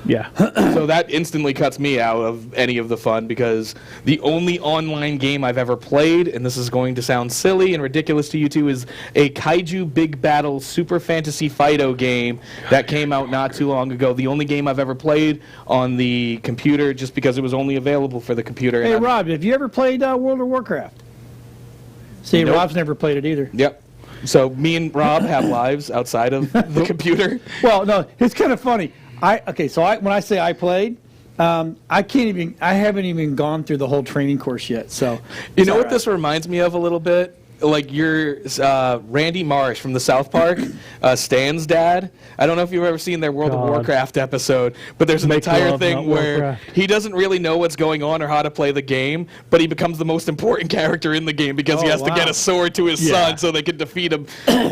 Yeah. So that instantly cuts me out of any of the fun because the only online game I've ever played, and this is going to sound silly and ridiculous to you two, is a Kaiju Big Battle Super Fantasy Fighto game that came out not too long ago. The only game I've ever played on the computer just because it was only available for the computer. Hey, Rob, have you ever played World of Warcraft? See, Nope. Rob's never played it either. Yep. So me and Rob have lives outside of the computer. Well, no, it's kind of funny. When I say I played, I haven't even gone through the whole training course yet. So you know what this reminds me of a little bit? Like your Randy Marsh from the South Park, Stan's dad. I don't know if you've ever seen their World of Warcraft episode, but there's an entire thing where he doesn't really know what's going on or how to play the game, but he becomes the most important character in the game because he has to get a sword to his son so they can defeat a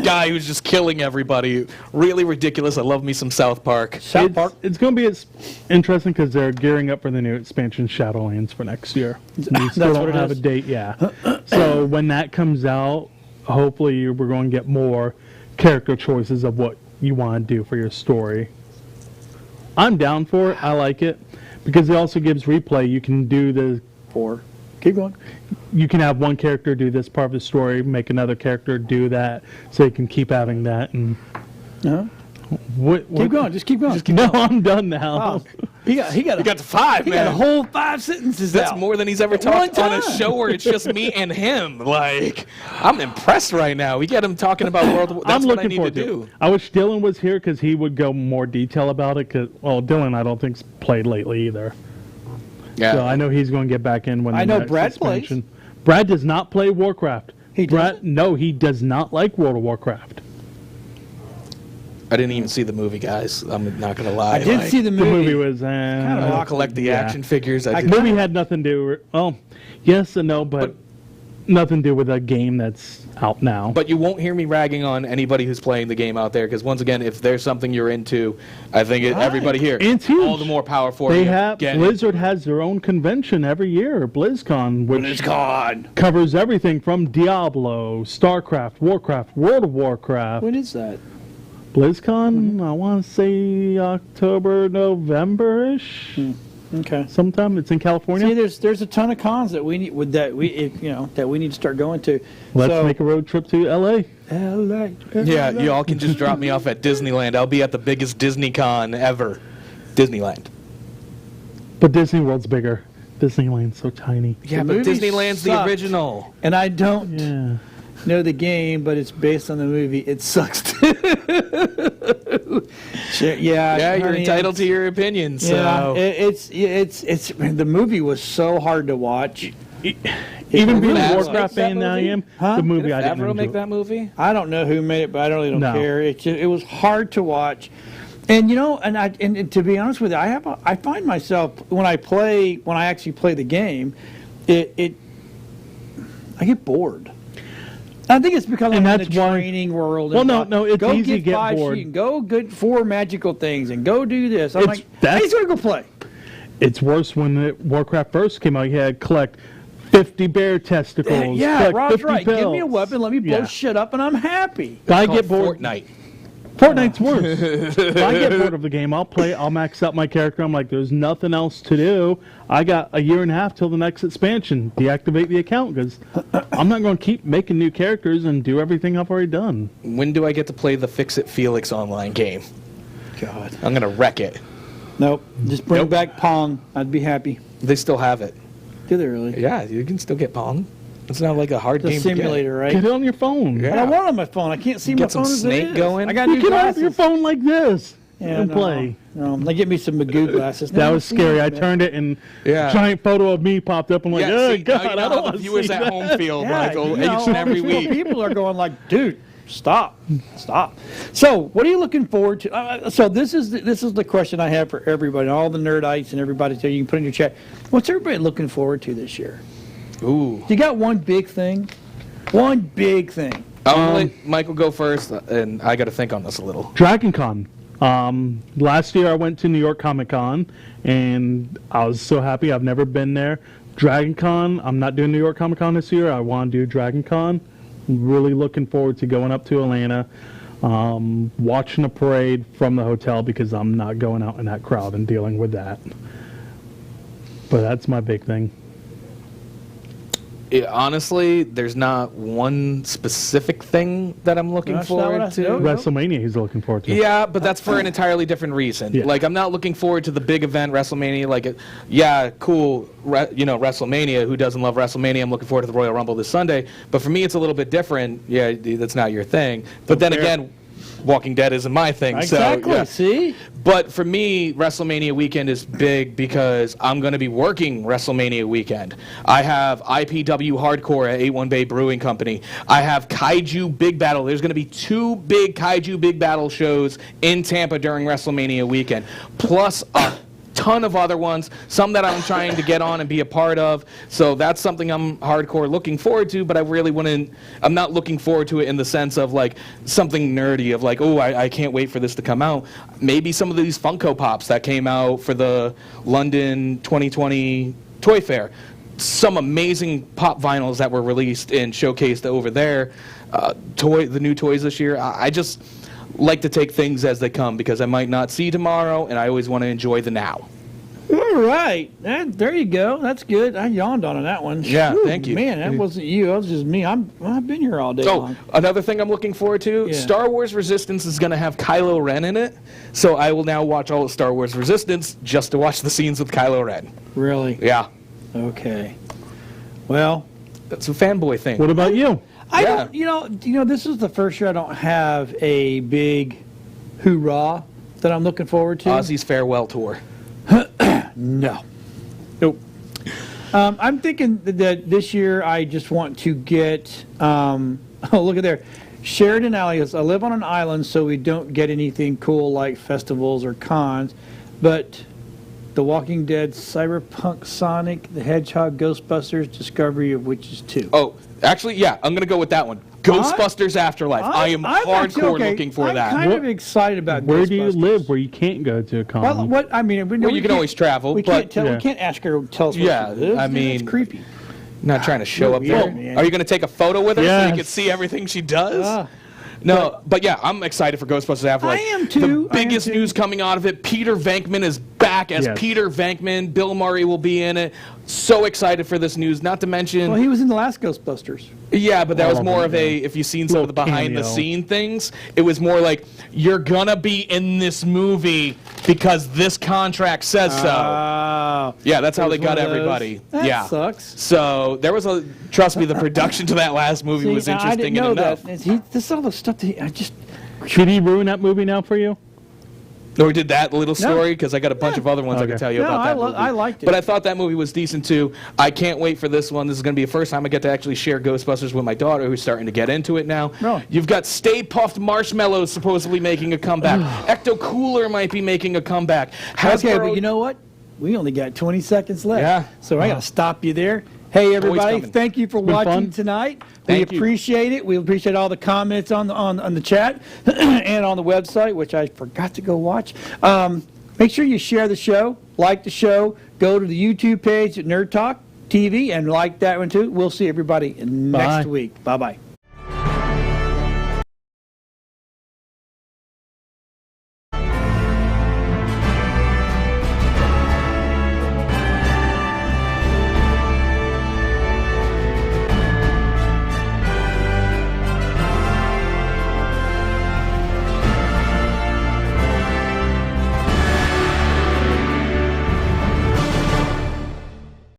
guy who's just killing everybody. Really ridiculous. I love me some South Park. It's going to be interesting because they're gearing up for the new expansion Shadowlands for next year. We still don't have a date, So when that comes out, hopefully we're going to get more character choices of what you want to do for your story. I'm down for it. I like it because it also gives replay. You can do the keep going. You can have one character do this part of the story, make another character do that, so you can keep having that. And keep going. Just keep going. No, I'm done now. Wow. He got to 5, He man. got a whole 5 sentences. That's out. more than he's ever At one talked on a time. show where it's just me and him. Like, I'm impressed right now. We get him talking about World War. That's I'm what I looking need to forward do. it. I wish Dylan was here because he would go more detail about it. Dylan, I don't think's played lately either. Yeah. So I know he's going to get back in when I the know next Brad plays. expansion. Brad does not play Warcraft. Brad, no, he does not like World of Warcraft. I didn't even see the movie, guys. I'm not gonna lie. I did see the movie. The movie was I don't collect the action figures. The movie had nothing to do with, yes and no, but nothing to do with a game that's out now. But you won't hear me ragging on anybody who's playing the game out there, because once again, if there's something you're into, I think everybody here, it's huge. All the more power for They you. have Blizzard has their own convention every year, BlizzCon, which covers everything from Diablo, StarCraft, Warcraft, World of Warcraft. When is that? BlizzCon, I want to say October, November-ish. Okay. Sometime it's in California. See, there's a ton of cons that we need that we need to start going to. Let's make a road trip to LA. LA. Yeah, you all can just drop me off at Disneyland. I'll be at the biggest Disney con ever, Disneyland. But Disney World's bigger. Disneyland's so tiny. Yeah, but movie Disneyland's the sucked. original. And I don't know the game, but it's based on the movie. It sucks too. Yeah, you're entitled to your opinion. So it's the movie was so hard to watch. Even being a Warcraft fan now I am, the movie I didn't Favreau enjoy. make that movie? I don't know who made it, but I really don't care. It was hard to watch. And and to be honest with you, I find myself when I actually play the game, I get bored. I think it's because I'm in the training world. Well, no, it's easy to get 5 bored. sheet and go good 4 magical things and go do this. I'm like, I just want to go play. It's worse when Warcraft first came out. You had to collect 50 bear testicles. Yeah, collect Rob's 50 right. Give me a pills. weapon, let me blow shit up, and I'm happy. I get bored. Fortnite's worse. If I get bored of the game, I'll max out my character. I'm like, there's nothing else to do. I got a year and a half till the next expansion. Deactivate the account because I'm not going to keep making new characters and do everything I've already done. When do I get to play the Fix-It Felix online game? God. I'm going to wreck it. Nope. Just bring back Pong. I'd be happy. They still have it. Do they really? Yeah, you can still get Pong. It's not like a hard The game simulator, to right? Get it on your phone. But I want it on my phone. I can't see my Get some phone as it Snake is. going. I got You new can glasses. have your phone like this and no, play. No, they get me some Magoo glasses. That was scary. I turned it and a giant photo of me popped up. I'm like, oh, God, I don't want to see viewers that. at home feel, Michael, each and every week. People are going like, dude, stop. So, what are you looking forward to? So, this is the question I have for everybody, all the nerdites and everybody. So you can put in your chat. What's everybody looking forward to this year? Ooh. You got one big thing? One big thing. I'm going to let Michael go first, and I got to think on this a little. Dragon Con. Last year I went to New York Comic Con, and I was so happy. I've never been there. Dragon Con, I'm not doing New York Comic Con this year. I want to do Dragon Con. Really looking forward to going up to Atlanta, watching a parade from the hotel because I'm not going out in that crowd and dealing with that. But that's my big thing. Honestly, there's not one specific thing that I'm looking forward to. WrestleMania he's looking forward to. Yeah, but that's for an entirely different reason. Yeah. Like, I'm not looking forward to the big event, WrestleMania. Like, yeah, cool, WrestleMania. Who doesn't love WrestleMania? I'm looking forward to the Royal Rumble this Sunday. But for me, it's a little bit different. Yeah, that's not your thing. But then again, Walking Dead isn't my thing. Exactly, so, yeah. see? But for me, WrestleMania weekend is big because I'm going to be working WrestleMania weekend. I have IPW Hardcore at 81 Bay Brewing Company. I have Kaiju Big Battle. There's going to be 2 big Kaiju Big Battle shows in Tampa during WrestleMania weekend, plus a ton of other ones, some that I'm trying to get on and be a part of. So that's something I'm hardcore looking forward to, but I'm not looking forward to it in the sense of like something nerdy of like, oh, I can't wait for this to come out. Maybe some of these Funko Pops that came out for the London 2020 Toy Fair. Some amazing pop vinyls that were released and showcased over there. The new toys this year. I just like to take things as they come because I might not see tomorrow, and I always want to enjoy the now. All right. There you go. That's good. I yawned on that one. Yeah, Whew, thank you. Man, that wasn't you. That was just me. I've been here all day long. Another thing I'm looking forward to, Star Wars Resistance is going to have Kylo Ren in it, so I will now watch all of Star Wars Resistance just to watch the scenes with Kylo Ren. Really? Yeah. Okay. Well, that's a fanboy thing. What about you? I don't, you know, this is the first year I don't have a big hoorah that I'm looking forward to. Ozzy's farewell tour. No. Nope. I'm thinking that this year I just want to get, oh, look at there. Sheridan Alias. I live on an island, so we don't get anything cool like festivals or cons, but The Walking Dead, Cyberpunk, Sonic, the Hedgehog, Ghostbusters, Discovery of Witches 2. Oh, actually, yeah, I'm going to go with that one. Ghostbusters Afterlife. I am hardcore looking for that. I'm kind of excited about Where Ghostbusters. do you live where you can't go to a con? Well, what I mean, you can always travel. We but can't ask her to tell us yeah, what she lives. I mean, it's creepy. Not trying to show up weird, there. man. Are you going to take a photo with her so Yes. you can see everything she does? No, but yeah, I'm excited for Ghostbusters Afterlife. I am too. The biggest news coming out of it, Peter Venkman is back as Peter Venkman. Bill Murray will be in it. So excited for this news. Not to mention... Well, he was in the last Ghostbusters. Yeah, but that was more of a, if you've seen some of the behind-the-scene things, it was more like, you're going to be in this movie because this contract says so. Yeah, that's how they got everybody. That sucks. So there was trust me, the production to that last movie was interesting enough. This is all the stuff that I just... Should he ruin that movie now for you? Or did that little story? Because I got a bunch of other ones I can tell you about that movie. I liked it. But I thought that movie was decent too. I can't wait for this one. This is going to be the first time I get to actually share Ghostbusters with my daughter, who's starting to get into it now. Really? You've got Stay Puffed Marshmallows supposedly making a comeback. Ecto Cooler might be making a comeback. Okay, but you know what? We only got 20 seconds left. Yeah. So I got to stop you there. Hey, everybody, thank you for watching tonight. We appreciate it. We appreciate all the comments on the chat and on the website, which I forgot to go watch. Make sure you share the show, like the show, go to the YouTube page at Nerd Talk TV and like that one too. We'll see everybody next week. Bye-bye.